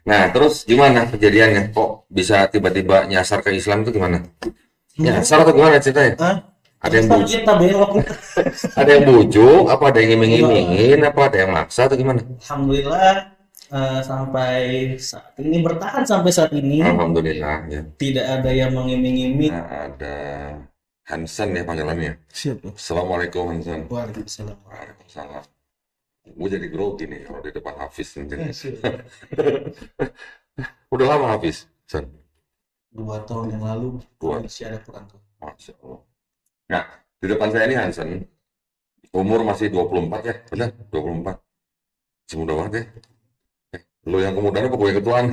Nah, terus gimana kejadiannya? Kok bisa tiba-tiba nyasar ke Islam itu gimana? Nyasar atau gimana ceritanya? Ah, Ada yang nyasar bujuk, kita belok. ada yang bujuk, apa ada yang Enggak. iming-imingin, apa ada yang maksa atau gimana? Alhamdulillah, sampai saat ini bertahan sampai saat ini Alhamdulillah ya. tidak ada yang mengiming-iming. Nah, ada Hansen ya panggilannya. Siapa? Assalamualaikum Hansen. Waalaikumsalam. Waalaikumsalam. Gue jadi grogi nih kalau di depan Hafiz mungkin. Siapa? Udah lama Hafiz, Sen. 2 tahun yang lalu Dua. masih ada kurang tuh. Masya Allah. Nah, di depan saya ini Hansen, umur masih 24 ya, benar? 24. Masih muda banget ya. Lo yang kemudian apa gue yang ketuaan?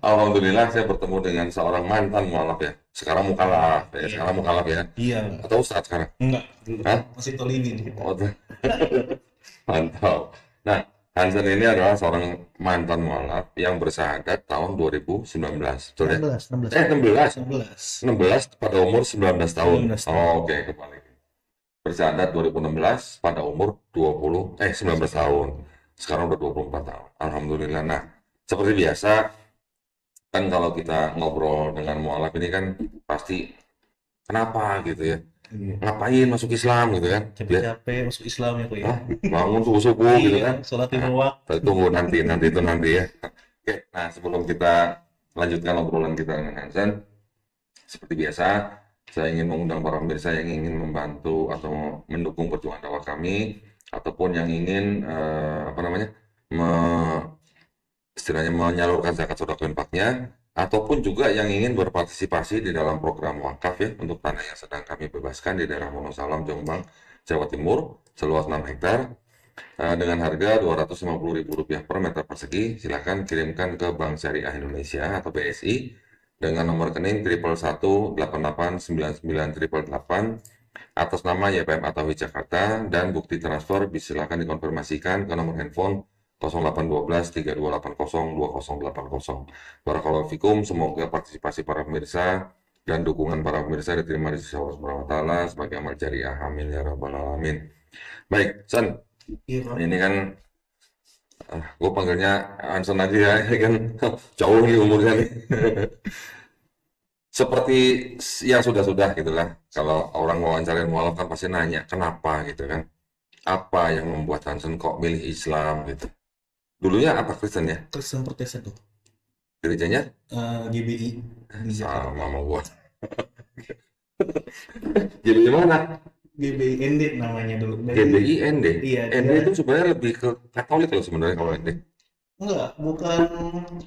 Alhamdulillah saya bertemu dengan seorang mantan mualaf ya. Sekarang mukalaf ya, Iya. sekarang mukalaf ya. Iya. Atau ustadz sekarang? Enggak, dulu Hah? masih tolini kita. Oh, mantap. Nah, Hansen ini adalah seorang mantan mualaf yang bersyahadat tahun 2019, betul ya? 16, 16. 16. 16. 16 pada umur 19 tahun. 19 tahun. Oh, oke, kebalik. Bersyahadat 2016 pada umur 19 tahun. Sekarang udah 24 tahun. Alhamdulillah. Nah, seperti biasa, kan kalau kita ngobrol dengan mualaf ini kan pasti kenapa gitu ya. Iya. Ngapain masuk Islam gitu kan. Capek-capek masuk Islam ya, Pak ya. Hah? Bangun subuh-subuh gitu Iya, kan. sholat Nah, lima waktu. tunggu nanti itu nanti ya. Oke, nah sebelum kita lanjutkan obrolan kita dengan Hansen, seperti biasa, saya ingin mengundang para pemirsa yang ingin membantu atau mendukung perjuangan dakwah kami, ataupun yang ingin apa namanya, istilahnya menyalurkan zakat sedekah infaknya, ataupun juga yang ingin berpartisipasi di dalam program wakaf ya untuk tanah yang sedang kami bebaskan di daerah Wonosalam, Jombang, Jawa Timur, seluas 6 hektar dengan harga Rp250.000 per meter persegi. Silakan kirimkan ke Bank Syariah Indonesia atau BSI dengan nomor rekening 111889988 atas nama YPM Atawi Jakarta, dan bukti transfer silakan dikonfirmasikan ke nomor handphone 0812 3280 2080. Barakallahu fikum, semoga partisipasi para pemirsa dan dukungan para pemirsa diterima di sisi Allah Subhanahu wa taala sebagai amal jariah. Amin ya rabbal alamin. Baik, San, Iya, Pak. ini kan gue panggilnya Hansen aja ya, ini kan jauh nih umurnya nih. Seperti yang sudah-sudah gitulah. Kalau orang wawancarin mualaf kan pasti nanya kenapa gitu kan. Apa yang membuat Hansen kok milih Islam gitu. Dulunya apa Kristen ya? Kristen Protestan tuh. Gerejanya GBI di Jakarta. sama sama gua. Jadi gimana? GBI ND namanya dulu. GBI ND. Iya, ND dia itu sebenarnya lebih ke Katolik loh sebenarnya kalau ND. enggak, bukan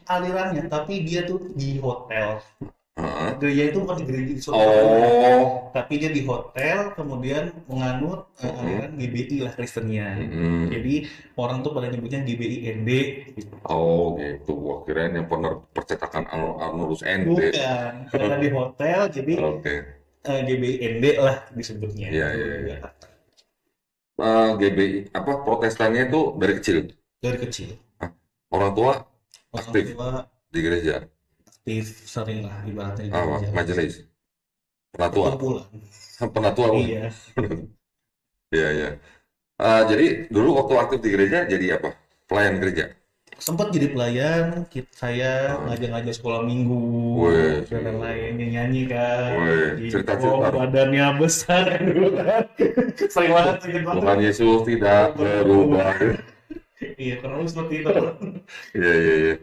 alirannya, tapi dia tuh di hotel. Heeh. Gereja itu bukan di gereja di suatu bangunan, Oh. tapi dia di hotel, kemudian menganut aliran Mm-mm. GBI lah Kristennya. Mm-mm. Jadi orang tuh pada nyebutnya GBI ND gitu. Oh gitu. Gua kirain yang benar percetakan Arnoldus ND. Bukan, karena di hotel, jadi Oke. GBI ND lah disebutnya Iya dulu iya di iya. Jakarta. GBI apa protestannya itu dari kecil. Dari kecil. Hah? Orang tua Orang aktif tua di gereja. aktif sering lah ibaratnya di Apa? gereja. Majelis. Penatua. Perkumpulan. Penatua. Bang. Iya. Iya iya. Jadi dulu waktu aktif di gereja jadi apa? Pelayan gereja. Sempat jadi pelayan, saya Ah, ngajar-ngajar sekolah minggu weh, dan lain-lain, nyanyi kan, weh, cerita-cerita. badannya besar dulu kan, sering banget sih gitu. Tuhan Yesus tidak berubah. Iya, kurang lebih seperti itu. Iya iya iya.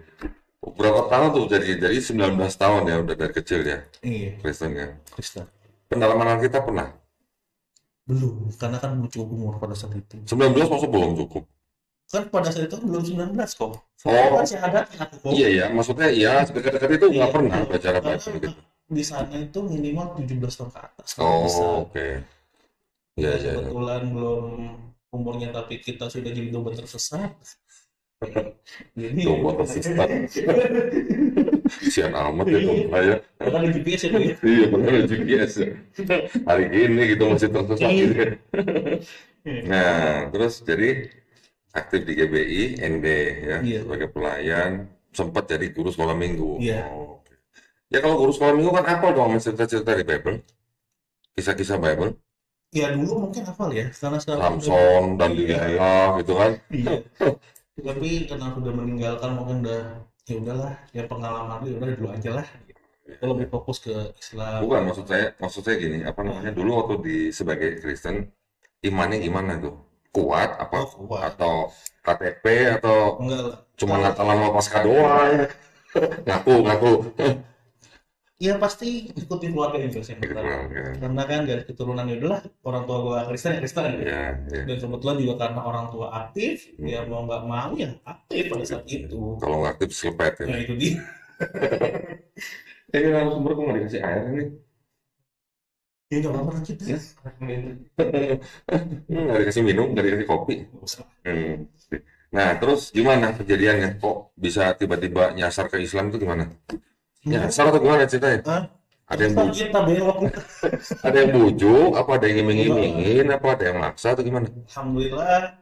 Berapa tahun tuh jadi 19 tahun ya udah dari kecil ya Iya, Kristen ya. Kristen. Pendalaman kita pernah. Belum, karena kan belum cukup umur pada saat itu. 19 masuk belum cukup. Kan pada saat itu belum 19 kok. Saya Oh, kan syahadatnya aku kok. iya ya, maksudnya ya dekat-dekat itu Iya, nggak pernah iya. baca Karena Bible gitu. di sana itu minimal 17 tahun ke atas kalau bisa. Oh, oke. Iya Ya iya iya. kebetulan belum umurnya tapi kita sudah jadi domba tersesat. Jadi Domba tersesat. Sian amat ya domba ya. karena ada GPS ya, Pak, ya. Iya benar ada GPS ya. Hari ini gitu masih tersesat gitu ya. Nah, terus jadi aktif di GBI, ND ya Iya, sebagai pelayan, sempat jadi guru sekolah minggu. iya. Oh, oke. Ya kalau guru sekolah minggu kan apa dong cerita-cerita di Bible, kisah-kisah Bible, Ya dulu mungkin hafal ya, karena sekarang udah Samson dan iya, Delilah gitu kan. iya. Tapi karena sudah meninggalkan mungkin udah ya udahlah, ya pengalaman itu udah dulu aja lah. Kita lebih fokus ke Islam. Bukan, maksud saya gini, apa namanya, dulu waktu sebagai Kristen, imannya gimana tuh? Kuat apa Oh kuat. atau KTP atau Enggak lah. cuma Kalau Natalan sama Paskah doang? Ngaku. ya pasti ikutin keluarga juga sih yang Gitu pertama. kan. Karena kan dari keturunan ya udahlah, orang tua gua Kristen ya Kristen ya. Ya, ya. Dan kebetulan juga karena orang tua aktif, ya Hmm. mau nggak mau ya aktif pada saat itu. Kalau nggak aktif selepet ya. Ya itu dia. Sumber kok nggak dikasih air nih? Ya nggak apa-apa lanjut ya. Nggak dikasih minum, nggak dikasih kopi. Nggak usah. Hmm. Nah, terus gimana kejadiannya? Kok bisa tiba-tiba nyasar ke Islam itu gimana? Nyasar atau gimana ceritanya? Hah? Ada yang Tetap kita belok. ada yang bujuk, apa ada yang iming-imingin, apa ada yang maksa atau gimana? Alhamdulillah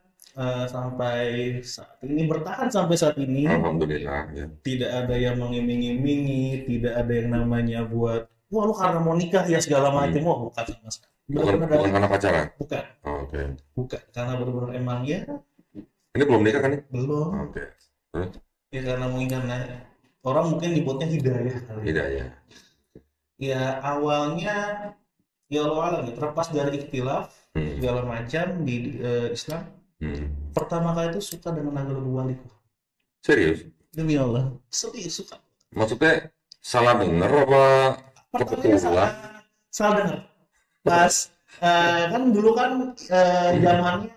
sampai saat ini bertahan sampai saat ini Alhamdulillah ya. tidak ada yang mengiming-imingi, tidak ada yang namanya buat wah lu karena mau nikah ya segala macam. Wah bukan sama sekali. Bukan Benar-benar bukan karena pacaran. bukan, Oh, oke. bukan karena benar-benar emang ya Ini belum nikah kan nih? belum. Oke. Terus Ya karena mungkin karena orang mungkin nyebutnya hidayah kali. hidayah. Ya awalnya ya Allah alam ya, terlepas dari ikhtilaf Hmm. segala macam di Islam. Hmm. Pertama kali itu suka dengan lagu Wali. Serius? Demi Allah, serius suka. Maksudnya salah denger apa Pertamanya salah kebetulan? salah dengar. Pas kan dulu kan zamannya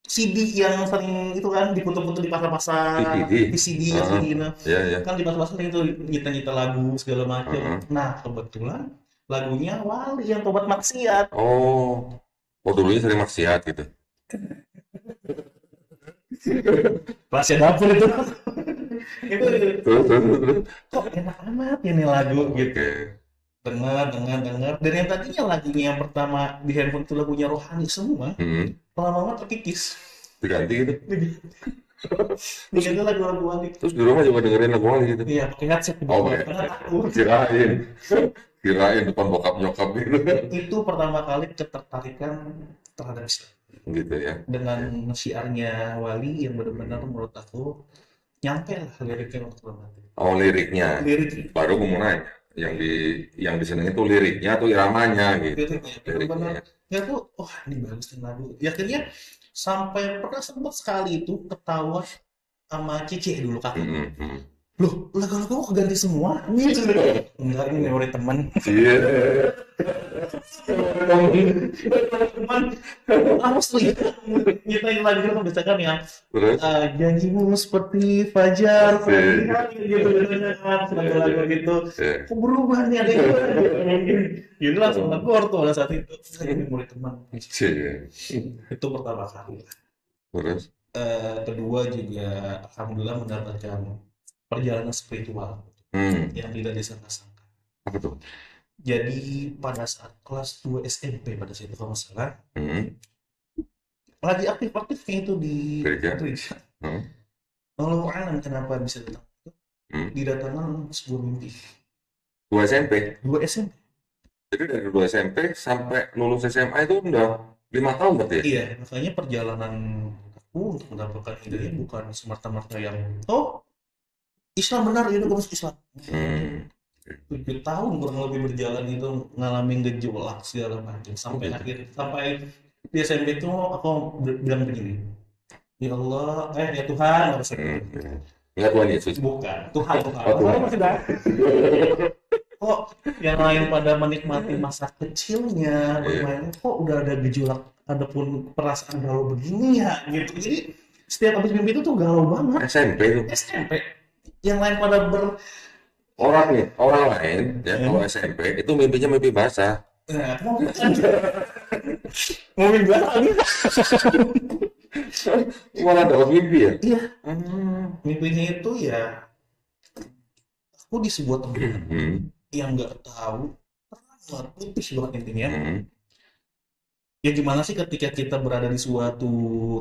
CD yang sering itu kan diputar-putar di pasar-pasar, VCD. VCD ya Ah, CD nah. ya ya. Kan di pasar-pasar itu nyita-nyita lagu segala macam. Ah. Nah, kebetulan lagunya Wali yang tobat maksiat. Oh, dulunya sering maksiat gitu. Rahasia dapur itu. Itu Terus. kok enak amat ini lagu gitu. Oke. Dengar. Dan yang tadinya lagunya yang pertama di handphone itu lagunya rohani semua, Hmm. lama-lama terkikis. Diganti gitu. Diganti lagu-lagu Wali. Terus di rumah juga dengerin lagu Wali gitu. Iya, pakai headset Oh, kebetulan. oke. Karena takut. Kirain depan bokap nyokap gitu. Itu pertama kali ketertarikan terhadap Islam. Gitu ya. Dengan syiarnya Wali yang benar-benar menurut aku nyampe lah liriknya untuk mati. Oh, liriknya. Lirik Baru mau nanya. Yang disenengin itu liriknya atau iramanya gitu. liriknya benar-benar Liriknya. ya tuh, wah ini bagus nih lagu. Ya akhirnya sampai pernah sempat sekali itu ketawa sama Cici dulu kakak. Hmm, hmm. Loh, lagu-lagu kok ganti semua? Enggak, ini memori teman. Iya. Teman asli nyetain lagu itu misalkan yang Terus? janjimu seperti fajar Asik. gitu lagu-lagu gitu Ya. kok berubah nih ada yang jadi langsung lapor tuh pada saat itu ini mulai teman Iya. itu pertama kali. Terus? Kedua juga alhamdulillah mendapatkan perjalanan spiritual Hmm. yang tidak disangka-sangka. Apa tuh? Jadi pada saat kelas 2 SMP pada saat itu kalau nggak salah Hmm. lagi aktif-aktifnya itu di Gereja? gereja. Hmm. Wallahu a'lam kenapa bisa datang itu Hmm. didatangkan sebuah mimpi. 2 SMP. 2 SMP. Jadi dari 2 SMP sampai lulus SMA itu udah 5 tahun berarti ya? Iya, makanya perjalanan aku untuk mendapatkan hidayah bukan semata-mata yang oh Islam benar itu masuk Islam. Hmm. 7 tahun kurang lebih berjalan itu ngalamin gejolak segala macam sampai gitu. akhir sampai di SMP itu aku bilang begini. Ya Allah, ya Tuhan harus Hmm. Enggak Tuhan Yesus. bukan Tuhan Tuhan. Oh, Tuhan. Masih dah. Kok yang lain pada menikmati masa kecilnya bermain kok udah ada gejolak adapun perasaan galau begini ya gitu. Jadi setiap habis mimpi itu tuh galau banget. SMP itu. SMP yang lain pada Orang lain ya kalau SMP itu mimpinya mimpi basah. mau mimpi lagi. Malah dapat mimpi ya? Iya, Hmm. mimpinya itu ya aku di sebuah tempat Hmm. yang nggak tahu terang putih banget intinya. Hmm. Ya gimana sih ketika kita berada di suatu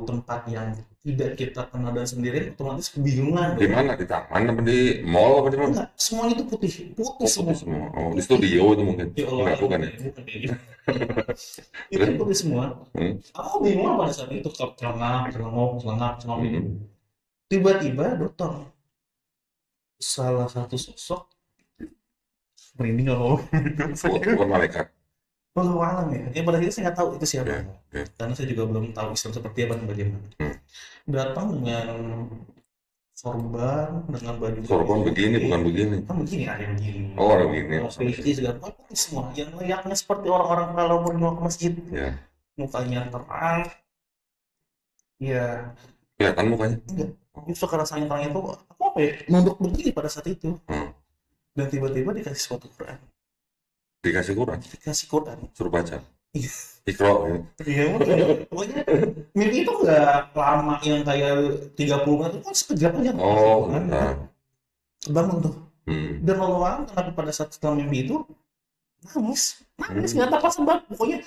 tempat yang tidak kita kenal dan sendiri otomatis kebingungan Di dong. mana? Di taman apa di mall apa di mana? Enggak, semuanya itu putih Oh, semua. putih semua. Oh, di studio itu mungkin. Ya Allah, Enggak, bukan ya? bukan kayak gitu. Itu putih semua. Hmm. Aku bingung pada saat itu celengak, celengok. Hmm. tiba-tiba datang salah satu sosok, merinding kalau Bukan malaikat. Wallahu alam ya. Ya pada akhirnya saya nggak tahu itu siapa. Ya, ya. Karena saya juga belum tahu Islam seperti apa dan bagaimana. Hmm. Datang dengan sorban, dengan baju Sorban gamis begini, putih. bukan begini. Kan begini, ada yang begini. Oh, ada begini. Peci segala macam semua. Yang layaknya seperti orang-orang kalau mau ke masjid. Ya. Mukanya terang. Ya, Kelihatan mukanya. enggak. Justru karena saking terang itu, aku apa ya? Nunduk begini pada saat itu. Hmm. Dan tiba-tiba dikasih suatu Quran. Dikasih Quran, Dikasih Quran. suruh baca. Iya. Iqra. Ya. Iya, pokoknya mimpi itu nggak lama yang kayak 30 menit, itu kan sekejap aja. Oh, Kan, bentar. bangun tuh. Hmm. Dan Allah kenapa pada saat setelah mimpi itu nangis Hmm. nggak tahu apa sebab, pokoknya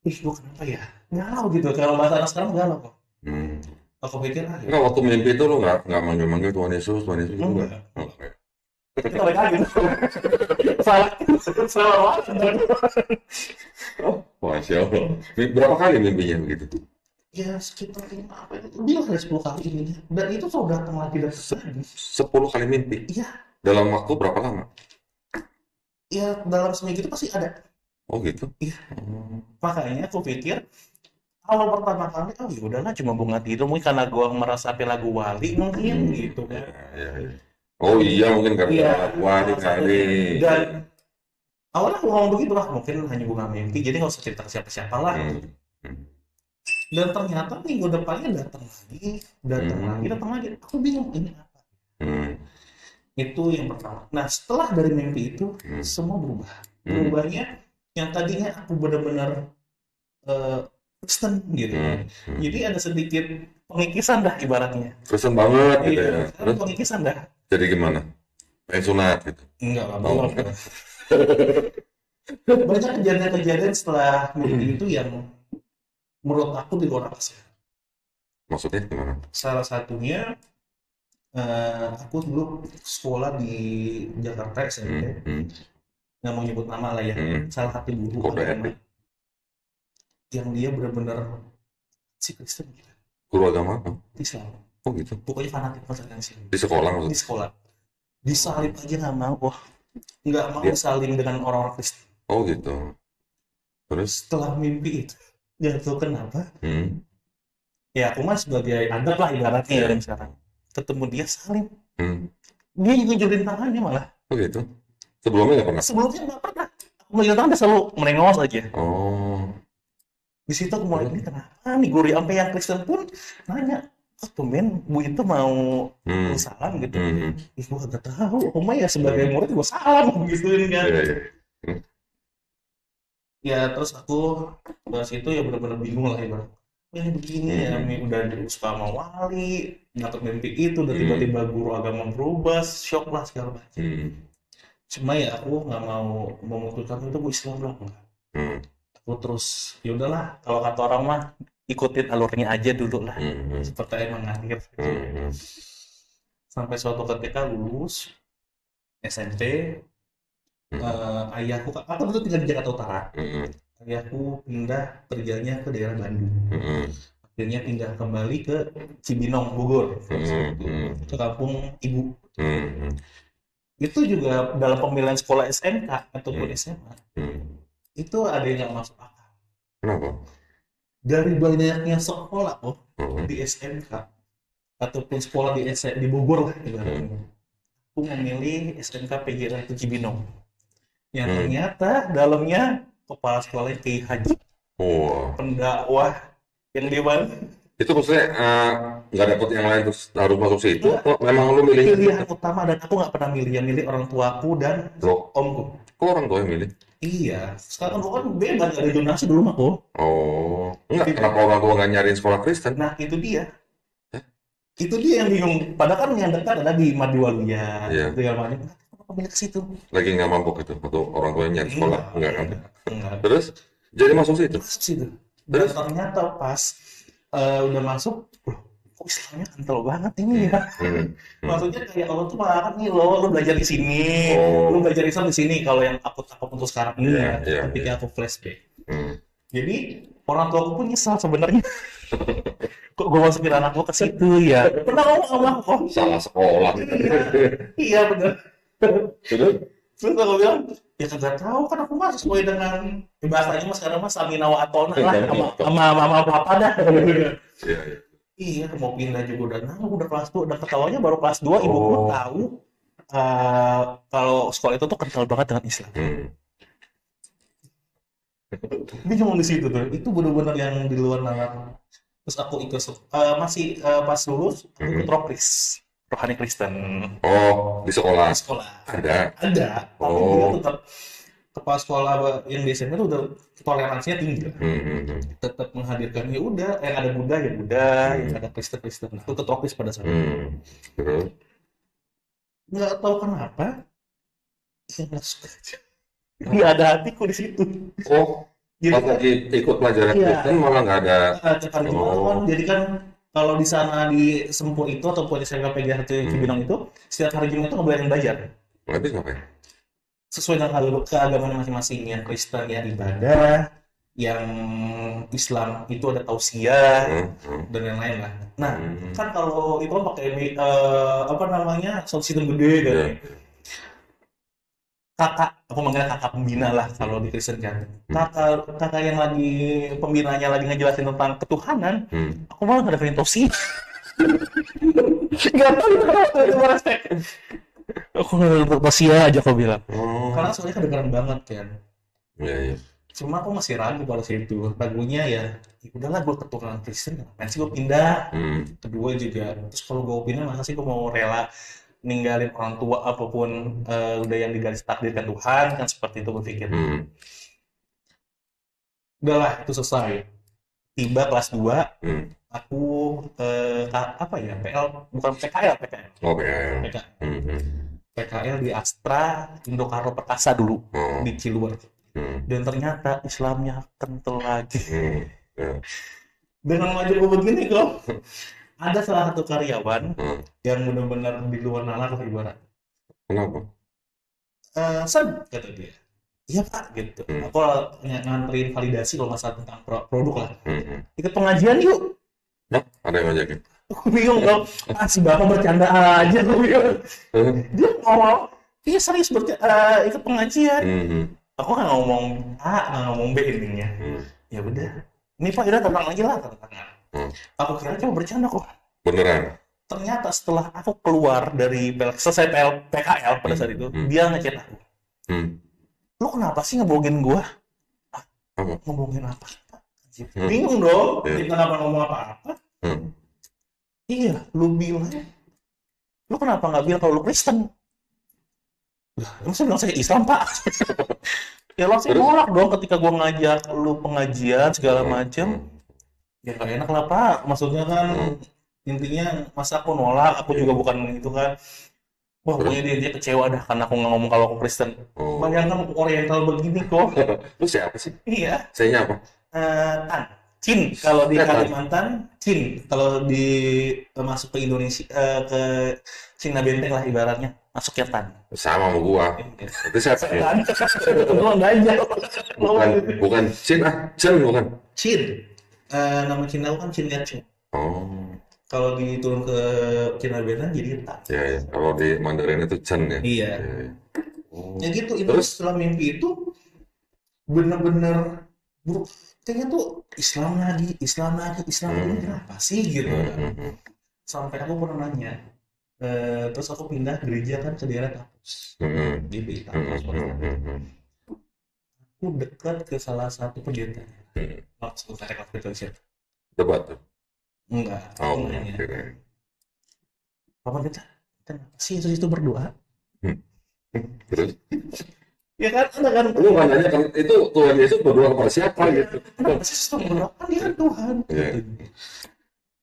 ih gua kenapa ya, galau gitu, kalau bahasa anak sekarang galau kok. Hmm. Aku pikir ah ya Enggak, waktu mimpi itu lu nggak manggil-manggil Tuhan Yesus gitu nggak? enggak, Oke. kita balik lagi salah salah banget. Oh, Masya Allah. Berapa kali mimpinya begitu? Ya sekitar apa itu lebih dari 10 kali ini, dan itu sudah datang lagi dan lagi. 10 kali mimpi. Iya, Dalam waktu berapa lama? ya dalam seminggu itu pasti ada. Oh gitu. Iya, Oh. makanya aku pikir awal pertama kali, oh ya udahlah cuma bunga tidur, mungkin karena gua merasa lagu wali mungkin gitu Ya, kan. ya, ya. Oh iya, mungkin karena Iya, wali salah kali. satunya. Dan awalnya aku ngomong begitu lah, mungkin hanya bunga mimpi, jadi nggak usah cerita ke siapa-siapa lah. Hmm. Hmm. Dan ternyata minggu depannya datang lagi, datang lagi. Aku bingung ini apa. Hmm. Itu yang pertama. Nah, setelah dari mimpi itu, semua berubah. Berubahnya yang tadinya aku benar-benar Kristen gitu. Jadi ada sedikit pengikisan dah ibaratnya. Kristen banget gitu Iya, ya. sekarang Terus pengikisan dah. jadi gimana? Pengen sunat gitu. Enggak lah, Oh. belum. Banyak kejadian-kejadian setelah mimpi itu yang menurut aku di luar akal. Maksudnya gimana? Salah satunya, aku dulu sekolah di Jakarta SMP, nggak mau nyebut nama lah ya, salah satu guru Kode agama etik. yang dia benar-benar si Kristen gitu, Guru agama apa? Islam, Oh gitu. pokoknya fanatik banget dengan Islam. Di sekolah Di maksudnya? sekolah, disalib aja nggak mau, wah nggak mau Dia- saling dengan orang-orang Kristen. Oh gitu. Terus? Setelah mimpi itu, nggak tahu kenapa, Hmm. ya aku mah sebagai adab lah ibaratnya ya, dan sekarang ketemu dia salib, Hmm. dia ngejurin tangannya malah. Oh gitu. Sebelumnya nggak pernah? Sebelumnya nggak pernah. Aku ngeliat tangan dia selalu merengos aja. Oh. Di situ aku mulai, ini kenapa nih guru sampai yang Kristen pun nanya, oh tumben Bu itu mau salam gitu. Ih gua gak tahu, aku mah ya sebagai murid gua salam gituin kan. Iya, iya. Ya terus aku dari situ ya benar-benar bingung lah ibarat. Ini begini ya, ini udah suka sama wali, dapat mimpi itu, dan tiba-tiba guru agama berubah, shock lah segala macam. Cuma ya aku nggak mau memutuskan itu gue Islam lah, enggak. Aku terus ya udahlah, kalau kata orang mah ikutin alurnya aja dulu lah, seperti yang mengalir. Sampai suatu ketika lulus SMP, ayahku, aku dulu tinggal di Jakarta Utara. Ayahku pindah kerjanya ke daerah Bandung. Akhirnya pindah kembali ke Cibinong, Bogor. Ke kampung ibu. Itu juga dalam pemilihan sekolah SMK ataupun SMA. Itu ada yang nggak masuk akal. Kenapa? Dari banyaknya sekolah di SMK ataupun sekolah di Bogor lah ibaratnya. Aku memilih SMK PGRI itu Cibinong. Yang ternyata dalamnya kepala sekolahnya Kiai Haji, pendakwah yang di mana. Itu maksudnya nggak dapet yang lain terus harus masuk situ? Memang lu milih? Pilihan utama, dan aku nggak pernah milih, yang milih orang tuaku dan omku. Kok orang tua yang milih? Iya, sekarang aku kan bebas, nggak ada donasi dulu mah kok. Oh, enggak. Kenapa orang tua nggak nyariin sekolah Kristen? Nah itu dia. Itu dia yang bingung. Padahal kan yang dekat ada di Madiwalia, itu yang banyak. Kenapa milih ke situ? Lagi nggak mampu gitu, atau orang tuanya nyari sekolah? Enggak kan? Enggak. Terus jadi masuk situ? Masuk situ. Dan ternyata pas udah masuk, loh, kok Islamnya kental banget ini ya. Maksudnya kayak Allah tuh malah nih lo belajar di sini, lo belajar Islam di sini. Kalau yang aku takut untuk sekarang ini ketika aku flashback. Jadi orang tua aku pun nyesal sebenarnya. kok gue masukin anak gue ke situ ya? Pernah ngomong sama aku kok. Salah sekolah. Iya bener. Terus? Terus aku bilang, ya kagak tahu kan aku mah sesuai dengan bahasanya mas sekarang mas Samina wa Atona lah sama papa dah. Iya, iya. Iya mau pindah juga udah udah kelas 2 udah ketawanya baru kelas 2 ibu gue Oh. tahu kalau sekolah itu tuh kental banget dengan Islam. Hmm. Dia cuma di situ tuh. Itu benar-benar yang di luar nalar. Terus aku ikut masih pas lulus aku ikut Rokris, Rohani Kristen Oh, di sekolah di sekolah. ada. Ada, tapi dia Oh. tetap kepala sekolah yang di SMP itu udah toleransinya tinggi lah. Tetap menghadirkan ya udah yang ada Buddha ya Buddha, yang ada Kristen Kristen. Aku ikut Rokris pada saat itu. Terus? Nggak tahu kenapa, ya nggak suka aja. Nggak ada hatiku di situ. Oh, Jadi pas kan lagi ikut pelajaran Iya. Kristen malah nggak ada. cekar Jumat kan, jadi kan kalau di sana di Sempur itu ataupun di SMP PGH Cibinong itu setiap hari Jumat itu nggak boleh yang belajar Habis ngapain? sesuai dengan keagamaan masing-masing. Yang Kristen ya ibadah, yang Islam itu ada tausiah dan lain-lain lah. Nah kan kalau itu kan pakai apa namanya sound system gede kan. Iya. Kakak, aku manggilnya kakak pembina lah kalau di Kristen kan. Kakak yang lagi pembinanya lagi ngejelasin tentang ketuhanan, aku malah ngedengerin tosi. Gak tau itu kenapa itu respect. Aku ngedengerin tosi aja aku bilang. Oh, Karena soalnya kedengeran banget kan. iya, iya. Cuma aku masih ragu pada situ. Ragunya ya udahlah gue keturunan Kristen, ngapain sih gue pindah. Kedua juga, terus kalau gue pindah masa sih gue mau rela ninggalin orang tua apapun udah yang digaris takdirkan Tuhan kan seperti itu berpikir. Udahlah itu selesai. Tiba kelas 2 aku apa ya PL bukan PKL Oh, PL. PKL di Astra Indokarno Perkasa dulu di Ciluar. Dan ternyata Islamnya kental lagi. Dengan maju gue begini kok. Ada salah satu karyawan yang benar-benar di luar nalar ibarat. Kenapa? San kata dia. Iya pak gitu. Aku nganterin validasi kalau nggak salah tentang produk lah. Ikut pengajian yuk. Nah, ada yang ngajakin. Aku bingung dong. Si bapak bercanda aja. Aku bingung. Dia ngomong, iya serius ikut pengajian. Aku nggak ngomong A, nggak ngomong B intinya. Ya udah. Ini pak udah tenang aja lah tangan. Aku kira cuma bercanda kok. Beneran? Ternyata setelah aku keluar dari selesai PKL pada saat itu, dia ngechat aku. Lo kenapa sih ngebohongin gua? Ngebohongin apa sih pak? Bingung dong, kita nggak ngomong apa-apa. Iya, lu bilang. Lu kenapa nggak bilang kalau lu Kristen? Emang saya bilang saya Islam pak. Ya langsung nolak dong ketika gua ngajak lu pengajian segala macem. Ya gak enak lah pak, maksudnya kan intinya masa aku nolak, aku juga bukan itu kan. Wah pokoknya dia kecewa dah karena aku nggak ngomong kalau aku Kristen. Bayangkan oriental begini kok. Lu siapa sih? Iya. Saya apa? Tan, Chin kalau di Kalimantan, Chin kalau di masuk ke Indonesia ke Cina Benteng lah ibaratnya masuknya Tan. Sama sama gua. Itu siapa ya? Kebetulan aja. Bukan Chin Chen bukan. Chin. Nama Cina kan Chin Yatsu. Oh. Kalau diturun ke Cina Benteng jadi Tan. Ya. Kalau di Mandarin itu Chen ya. Iya. Oh. Ya gitu. Itu setelah mimpi itu bener-bener buruk. Kayaknya tuh Islam lagi ini kenapa sih gitu. Sampai aku pernah nanya. Terus aku pindah gereja kan ke daerah Tapus. Di Tapus. Aku dekat ke salah satu pendeta. Langsung saya waktu itu siapa? Debat tuh. Enggak. Oh, Nanya. Apa kita? Kenapa sih Yesus itu berdoa? Terus? Ya kan, ada kan? Lu kan nanya kan itu Tuhan Yesus berdoa kepada siapa gitu? Kenapa sih Yesus berdoa? Kan dia kan Tuhan. Gitu.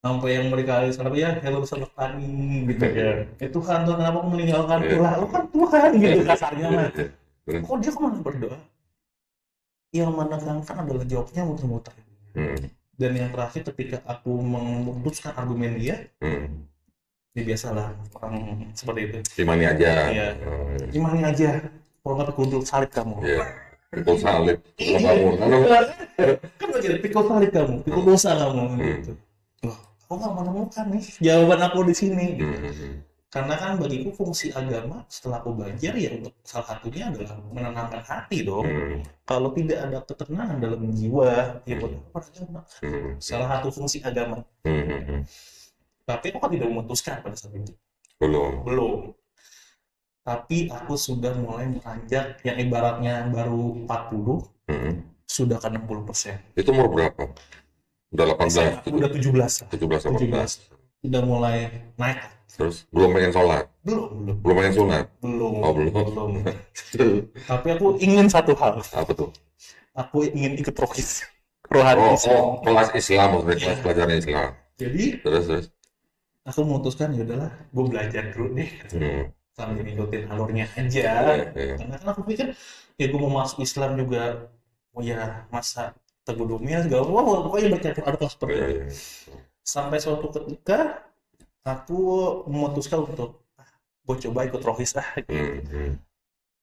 Sampai yang mereka salah ya, hello sahabat tani gitu ya. Tuhan Tuhan kenapa kamu meninggalkan ulah? Lu kan Tuhan gitu kasarnya mah. Kok dia kemana berdoa? Yang menegangkan adalah jawabnya muter-muter. Dan yang terakhir ketika aku memutuskan argumen dia, ya biasalah orang seperti itu. Imani aja. Iya. Imani aja. Kalau nggak pikul salib kamu. Iya. Pikul salib. Kalau kamu, kan begini, pikul salib kamu, pikul dosa kamu. Gitu. Loh, aku nggak menemukan nih jawaban aku di sini. Hmm. Karena kan bagiku fungsi agama setelah aku belajar ya untuk salah satunya adalah menenangkan hati dong. Hmm. Kalau tidak ada ketenangan dalam jiwa, ya buat apa agama? Hmm. Salah satu fungsi agama. Hmm. Tapi aku kan tidak memutuskan pada saat itu. Belum. Belum. Tapi aku sudah mulai beranjak yang ibaratnya baru 40, Hmm. sudah ke 60%. Itu umur berapa? Udah 18, Udah 17 lah. 17, 18. Udah mulai naik. Terus belum pengen sholat, Belum. belum pengen sunat. Belum. Oh, belum. Tapi aku ingin satu hal. Apa tuh? Aku ingin ikut rohani Islam. Kelas Islam maksudnya, kelas pelajaran Islam. Jadi Terus. aku memutuskan ya udahlah, gue belajar dulu deh. Sambil ngikutin alurnya aja. Iya. Karena kan aku pikir ya gue mau masuk Islam juga, oh ya masa tegudumnya segala macam, pokoknya bercampur aduk lah seperti itu. Iya. Sampai suatu ketika aku memutuskan untuk gue coba ikut rohis lah.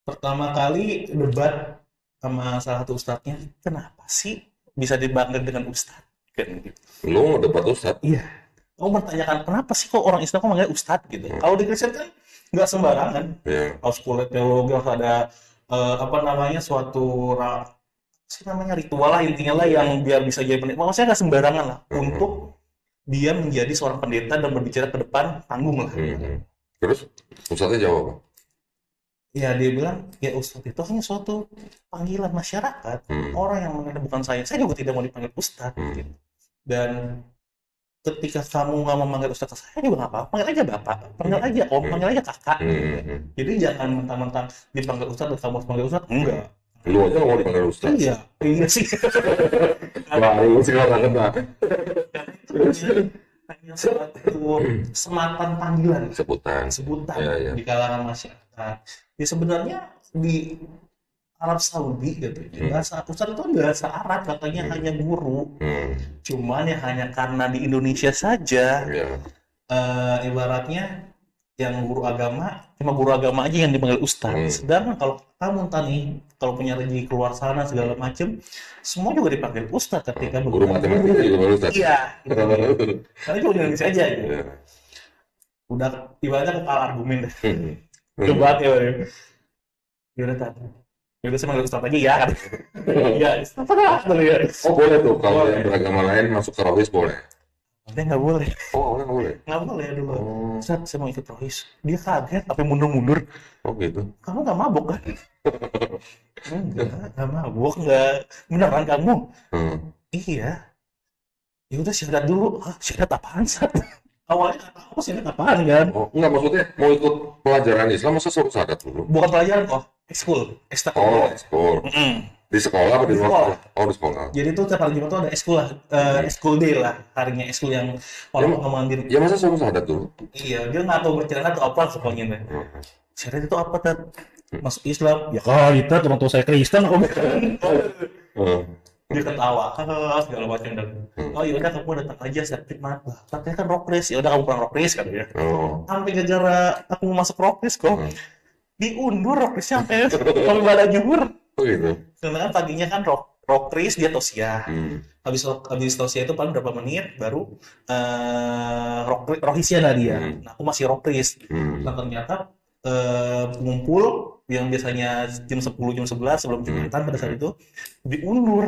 Pertama kali debat sama salah satu ustadznya, kenapa sih bisa dipanggil dengan ustadz? Kan gitu. Lu debat ustadz? Iya. Aku bertanyakan kenapa sih kok orang Islam kok manggil ustadz gitu. Kalau di Kristen kan nggak sembarangan. Iya. Harus kuliah teologi, harus ada suatu ritual lah intinya lah yang biar bisa jadi pendeta. Maksudnya nggak sembarangan lah untuk dia menjadi seorang pendeta dan berbicara ke depan panggung lah. Terus ustadznya jawab apa? Ya dia bilang, ya ustadz itu hanya suatu panggilan masyarakat. Orang yang mengenai bukan saya juga tidak mau dipanggil ustadz. Gitu. Dan ketika kamu nggak mau manggil ustadz saya juga nggak apa-apa, panggil aja bapak, panggil aja om, panggil aja kakak. Jadi jangan mentang-mentang dipanggil ustadz dan kamu harus panggil ustadz, enggak. Lu aja mau dipanggil ustadz? Iya sih. Baru sih orang kena. Hanya suatu sematan panggilan, sebutan Ya. di kalangan masyarakat. Ya sebenarnya di Arab Saudi gitu, bahasa ustadz itu bahasa Arab, katanya hanya guru. Cuman ya hanya karena di Indonesia saja, ibaratnya yang guru agama cuma guru agama aja yang dipanggil ustadz. Sedangkan kalau kamu nih, kalau punya rezeki keluar sana segala macem, semua juga dipanggil ustadz ketika guru matematika juga baru ustadz. Iya. Karena cuma di Indonesia aja. Gitu. Udah ibaratnya aku kalah argumen deh. Debat ya. Yaudah tadi. Yaudah saya manggil ustadz aja ya. Iya. Oh boleh tuh kalau yang beragama lain masuk ke rohis boleh. Dia nggak boleh. Oh nggak boleh. Nggak boleh dulu. Ustadz saya mau ikut rohis. Dia kaget tapi mundur-mundur. Oh gitu. Kamu nggak mabok kan? Nggak mabok, nggak. Beneran kamu? Iya. Ya udah syahadat dulu. Syahadat apaan Sat? Awalnya kata aku syahadat apaan kan? Oh enggak, maksudnya mau ikut pelajaran Islam masa suruh syahadat dulu? Bukan pelajaran kok, ekskul, ekstrakurikuler. Ekskul. Di sekolah apa di luar sekolah? Oh di sekolah. Jadi itu tiap hari Jumat tuh ada ekskul lah, ekskul day lah, harinya ekskul yang orang mengamandir. Ya masa suruh syahadat dulu? Iya, dia nggak tahu berjalan atau apa pokoknya deh. Syahadat itu apa Tat? Masuk Islam? Ya kalau kita orang tua saya Kristen, aku dia ketawa, segala macam dan oh ya udah kamu datang aja sertif mata, tapi kan rockris, ya udah kamu pulang rockris kan ya. Sampai gara-gara aku mau masuk rockris kok diundur rockrisnya sampai kalau nggak ada juhur. Oh gitu. Karena kan paginya kan rockris dia tausiah. Habis tausiah itu paling berapa menit baru rohisnya lah dia. Nah aku masih rockris. Nah ternyata pengumpul yang biasanya jam 10 jam 11 sebelum Jumatan pada saat itu diundur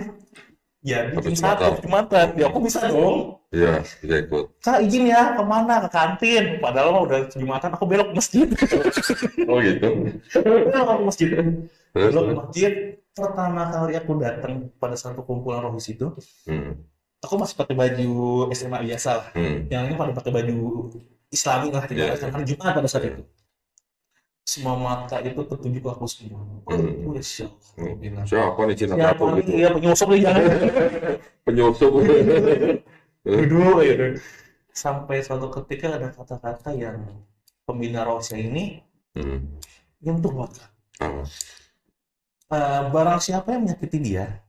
jadi jam 1 Jumatan. Ya aku bisa dong. Iya, bisa ikut. Kak izin ya kemana? Ke kantin. Padahal mah udah Jumatan aku belok ke masjid. Oh gitu. Belok ke masjid. Belok ke masjid. Pertama kali aku datang pada satu kumpulan rohis itu, aku masih pakai baju SMA biasa lah. Yang ini pada pakai baju Islami lah, hari Jumat pada saat itu. Semua mata itu tertuju ke aku semua. Siapa nih Cina Tato gitu? Iya penyusup nih jangan. Penyusup. Duduk gitu. Sampai suatu ketika ada kata-kata yang pembina rohisnya ini nyentuh mata. Barang siapa yang menyakiti dia,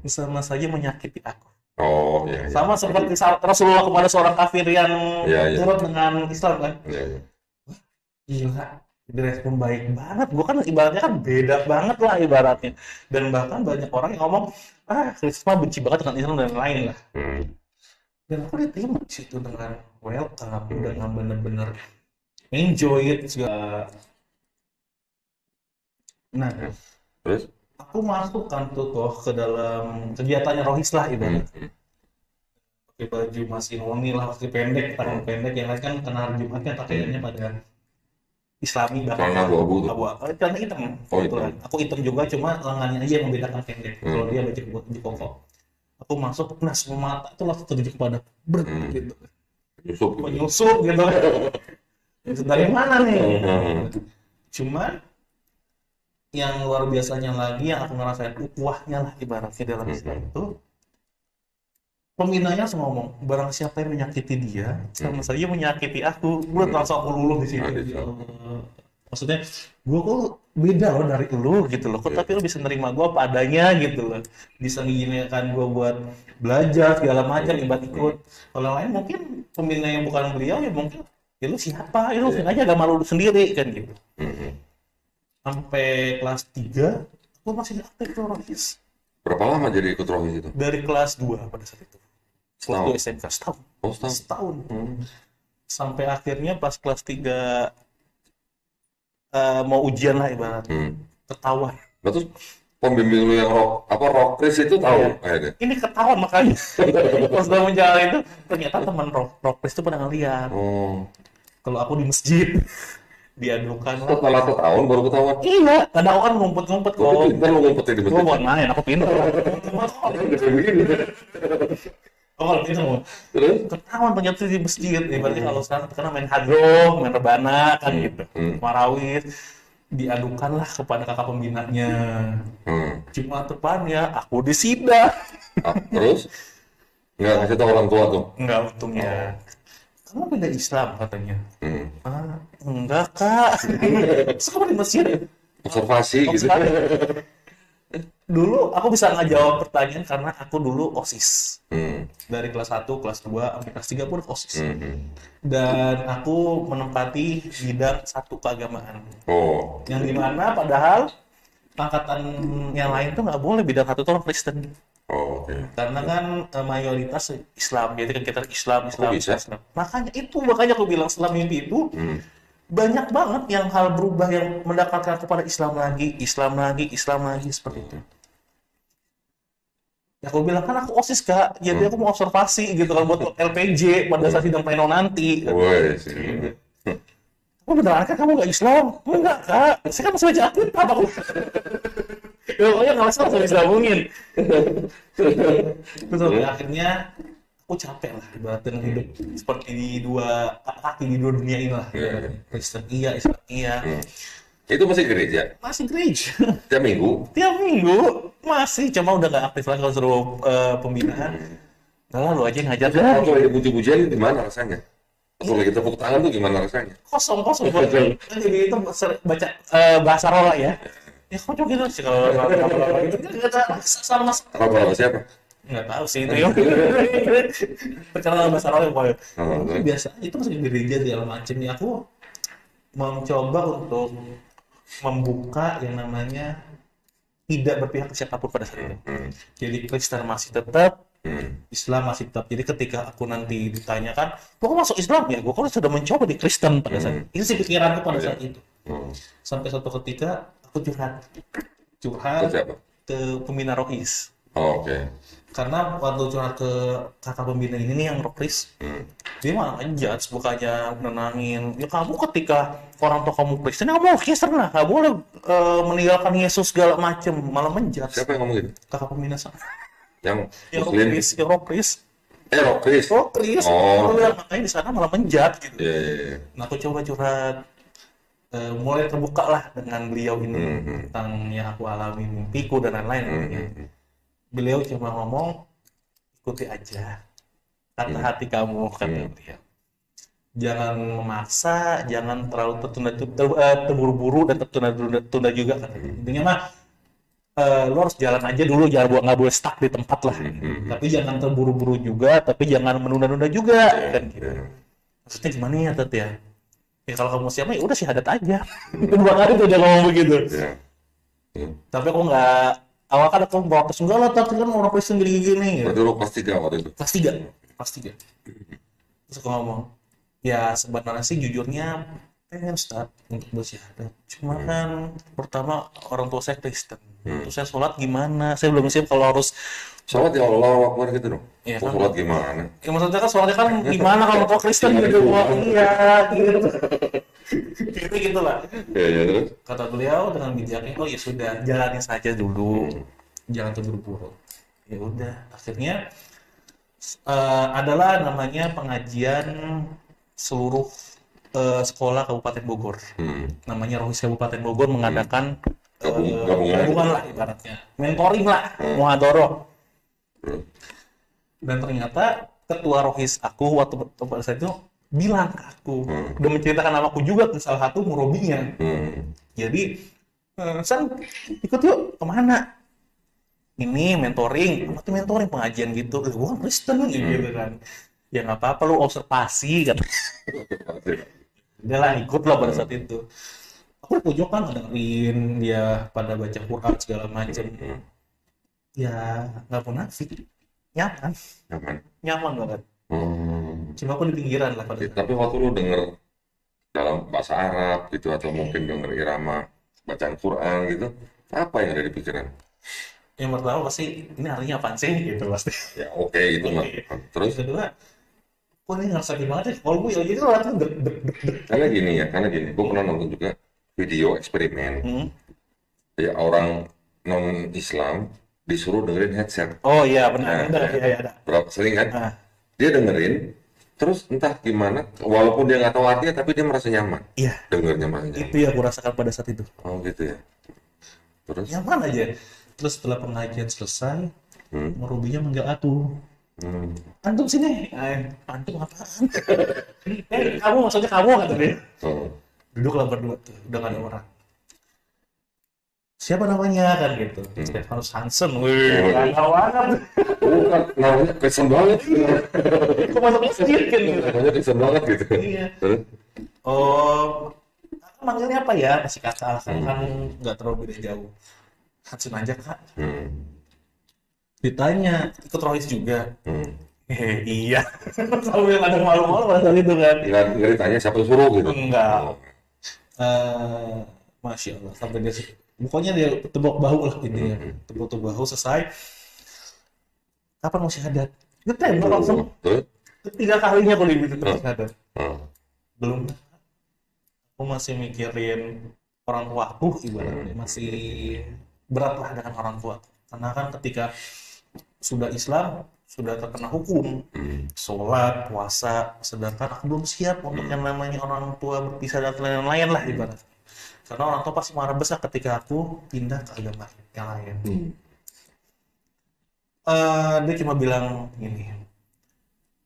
sama saja menyakiti aku. Oh iya. Sama seperti Rasulullah kepada seorang kafir yang turut dengan Islam kan. Gila. Direspon baik banget, gue kan ibaratnya kan beda banget lah ibaratnya, dan bahkan banyak orang yang ngomong Kristen benci banget dengan Islam dan lain lah. Dan aku diterima di situ dengan welcome, dengan bener-bener enjoy it segala. Nah, Terus? aku masuk kan tuh toh ke dalam kegiatannya Rohis lah Hmm. ibarat. Pakai baju masih noni lah, masih pendek, tangan pendek. Yang lain kan karena hari Jumatnya pakaiannya pada Islami banget Celana lah. abu-abu tuh. Celana hitam. Oh, Kebetulan. hitam. Aku hitam juga, cuma lengannya aja yang membedakan pendek. Kalau dia baju koko. Aku masuk, nah semua mata itu langsung tertuju kepada gitu. Yusuf gitu. Menyusup gitu. Itu dari mana nih? Cuman yang luar biasanya lagi yang aku ngerasain ukuahnya lah ibaratnya dalam Islam itu, pembinanya langsung ngomong, barang siapa yang menyakiti dia sama saja menyakiti aku. Gue langsung aku luluh di situ. Maksudnya gue kok beda loh dari lu gitu loh, kok tapi lu bisa nerima gue apa adanya gitu loh, bisa mengizinkan gue buat belajar segala macam ikut. Kalau lain mungkin pembina yang bukan beliau ya mungkin ya lu siapa, ya lu aja agama lu sendiri kan gitu. Sampai kelas 3 aku masih aktif tuh Rohis. Berapa lama jadi ikut Rohis itu? Dari kelas 2 pada saat itu. Kelas 2 SMK setahun. Oh, setahun. Setahun. Sampai akhirnya pas kelas 3 mau ujian lah ibarat. Ketahuan. Nah, terus pembimbing lu yang rock Chris itu tahu akhirnya? Ini ketahuan makanya. Pas udah menjalani itu ternyata teman rock Chris itu pernah ngeliat. Oh. Kalau aku di masjid diadukan lah. Setelah setahun baru ketahuan. Iya, kadang aku kan ngumpet-ngumpet Lu kok. pintar lu ngumpetin di Gue masjid. buat main, aku pintar. Kayak begini. Oh, kalau pintar mau. Terus? Ketahuan ternyata di masjid. Ibaratnya kalau sekarang karena main hadroh, main rebana kan gitu. Marawis. Diadukan lah kepada kakak pembinanya. Cuma depan ya, aku disidah. Terus? Nggak ngasih tahu orang tua tuh? Enggak untungnya. Kamu beda Islam katanya. Enggak kak. Terus kamu di masjid? Observasi gitu. Dulu aku bisa ngejawab pertanyaan karena aku dulu OSIS. Dari kelas 1, kelas 2, sampai kelas 3 pun OSIS. Dan aku menempati bidang satu keagamaan. Oh. Yang dimana padahal angkatan yang lain tuh nggak boleh bidang satu tuh orang Kristen. Oh, oke. Karena kan mayoritas Islam, jadi kan kita Islam. bisa? Makanya aku bilang setelah mimpi itu banyak banget yang hal berubah yang mendekatkan aku pada Islam lagi seperti itu. Ya aku bilang kan aku OSIS kak, jadi aku mau observasi gitu kan buat LPJ pada saat sidang pleno nanti. Woi, Oh beneran kan kamu nggak Islam? Enggak kak, saya kan masih baca Alkitab aku. Ya pokoknya nggak masalah, bisa gabungin. Terus sampai akhirnya aku capek lah ibaratnya hidup seperti di dua kaki di dua dunia ini lah. Kristen iya, Islam iya. itu masih gereja? Masih gereja. Tiap minggu? Tiap minggu masih, cuma udah nggak aktif lagi kalau suruh pembinaan. Nah, lu aja yang ngajar dah. Kalau lagi puji-pujian gimana rasanya? Kalau lagi tepuk tangan tuh gimana rasanya? Kosong. Jadi itu baca bahasa rola ya. Ya kok cuma gitu sih kalau gitu sama Apa siapa? nggak tahu sih itu ya. Perkenalan bahasa rola pokoknya. Biasa itu masih gereja segala macam ya. Aku mencoba untuk membuka yang namanya tidak berpihak ke siapapun pada saat itu. Jadi Kristen masih tetap, Islam masih tetap. Jadi ketika aku nanti ditanyakan, kok masuk Islam ya? Gue kan sudah mencoba di Kristen pada saat itu. Itu sih pikiranku pada saat itu. Sampai suatu ketika aku curhat ke pembina Rohis. Oh, oke. Karena waktu curhat ke kakak pembina ini nih yang Rohis, dia malah ngejudge, bukannya nenangin. Ya kamu ketika orang tua kamu Kristen, kamu Kristen lah, nggak boleh meninggalkan Yesus segala macem, malah menjudge. Siapa yang ngomong gitu? Kakak pembina sana. Yang Rohis. Rohis. Oh. Makanya di sana malah menjudge gitu. Iya. Nah aku coba curhat, mulai terbuka lah dengan beliau ini tentang yang aku alami, mimpiku dan lain-lain. Beliau cuma ngomong, ikuti aja kata hati kamu, kata beliau. Jangan memaksa, jangan terlalu terburu-buru dan tertunda juga. Intinya mah lo harus jalan aja dulu, nggak boleh stuck di tempat lah. Tapi jangan terburu-buru juga, tapi jangan menunda-nunda juga. Kan gitu. Maksudnya gimana ya Tet ya? Ya kalau kamu siap ya udah syahadat aja. Itu 2 kali tuh dia ngomong begitu. Tapi aku nggak, awal kan aku protes, enggak lah, tapi kan orang Kristen gini-gini. Berarti lo kelas 3 waktu itu? Kelas 3. pasti gak? Terus aku ngomong, ya sebenarnya sih jujurnya pengen start untuk bersyahadat. Cuma kan pertama orang tua saya Kristen. Terus saya sholat gimana? Saya belum siap kalau harus, Sholat ya Allah Akbar gitu dong. ya Oh, kan? sholat gimana? Ya maksudnya kan sholatnya kan gimana kalau orang tua Kristen gitu? Wah, iya, gitu. Gitu lah. Ya, terus? Kata beliau dengan bijaknya, oh ya sudah, jalani saja dulu, jangan terburu-buru. Ya udah, akhirnya adalah namanya pengajian seluruh sekolah Kabupaten Bogor. Namanya Rohis Kabupaten Bogor mengadakan Gabungan. gabungan lah ibaratnya, mentoring lah, muhadharah. Dan ternyata ketua Rohis aku waktu pada saat itu bilang ke aku, udah menceritakan namaku juga ke salah satu murobinya. Jadi, San ikut yuk kemana? Ini mentoring, apa tuh mentoring pengajian gitu. Gua Kristen gitu kan. Ya nggak apa-apa lu observasi kan. Udah lah ikut lah pada saat itu. Aku di pojokan dengerin dia pada baca Quran segala macam. Ya nggak munafik, nyaman, Nyaman. nyaman banget. Hmm. Cuma aku di pinggiran lah pada saat. Tapi waktu lu denger dalam bahasa Arab gitu atau mungkin denger irama bacaan Quran gitu, apa yang ada di pikiran? Yang pertama pasti ini artinya apaan sih gitu pasti. Ya oke itu mah. Terus Yang kedua, kok ini ngerasa gimana sih? Kalau gue ya jadi lah tuh deg deg deg deg. karena gini, gue pernah nonton juga video eksperimen. Hmm. Ya orang non Islam disuruh dengerin headset. Oh iya benar, Nah, ada, iya ada. berapa sering kan? Nah, Dia dengerin, terus entah gimana, walaupun dia nggak tahu artinya, tapi dia merasa nyaman. iya, Dengernya merasa nyaman. itu yang aku rasakan pada saat itu. Oh gitu ya. Terus? Nyaman aja. Terus setelah pengajian selesai, murubinya manggil aku. Antum sini. Antum apaan? Kamu maksudnya kamu kata dia. Oh. Duduklah berdua tuh, udah gak ada orang. Siapa namanya kan gitu? Stefanus Hansen. Wih, gak tahu banget. Oh kan, namanya kesen banget. Kok masuk masjid kan gitu. Namanya kesen banget gitu. Iya. Terus? Oh, kakak manggilnya apa ya? Kasih kata alasan kan nggak terlalu beda jauh. Hansen aja kak. Ditanya, ikut Rohis juga. Iya. Sambil ada malu-malu pada saat itu kan. Nggak ditanya siapa yang suruh gitu. Enggak. Masya Allah. Sampai dia, pokoknya dia tebak bahu lah intinya. Tebak bahu selesai. Kapan mau syahadat? Ditembak langsung. Terus? Ketiga kalinya aku diminta syahadat. Belum. Aku masih mikirin orang tua aku ibaratnya masih berat lah dengan orang tua karena kan ketika sudah Islam sudah terkena hukum sholat puasa sedangkan aku belum siap untuk yang namanya orang tua berpisah dan lain-lain lah ibaratnya karena orang tua pasti marah besar ketika aku pindah ke agama yang lain. Dia cuma bilang gini,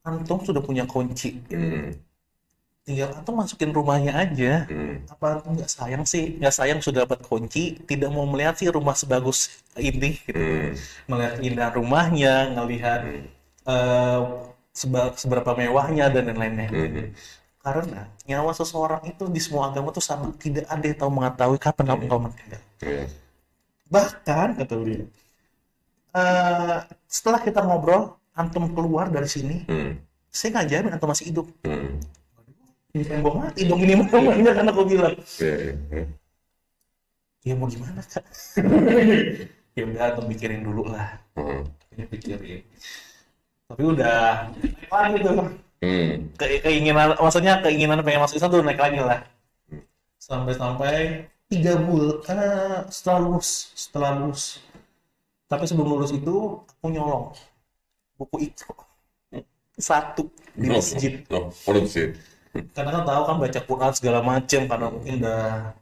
antum sudah punya kunci tinggal antum masukin rumahnya aja. Apa antum nggak sayang sih? Nggak sayang sudah dapat kunci, tidak mau melihat sih rumah sebagus ini gitu. Melihat indah rumahnya, ngelihat seberapa mewahnya dan lain-lainnya. Karena nyawa seseorang itu di semua agama tuh sama, tidak ada yang tahu mengetahui kapan engkau meninggal. Bahkan kata beliau, setelah kita ngobrol, antum keluar dari sini, saya nggak jamin antum masih hidup. Ini pengen gue mati dong ini namanya kan aku bilang. Ya mau gimana kak? Ya udah tuh pikirin dulu lah. Ini pikirin. Tapi udah naik lagi tuh. Keinginan, maksudnya keinginan pengen masuk Islam tuh naik lagi lah. Sampai 3 bulan setelah lulus. Tapi sebelum lulus itu aku nyolong buku itu 1 di masjid. Karena kan tahu kan baca Quran segala macam karena mungkin udah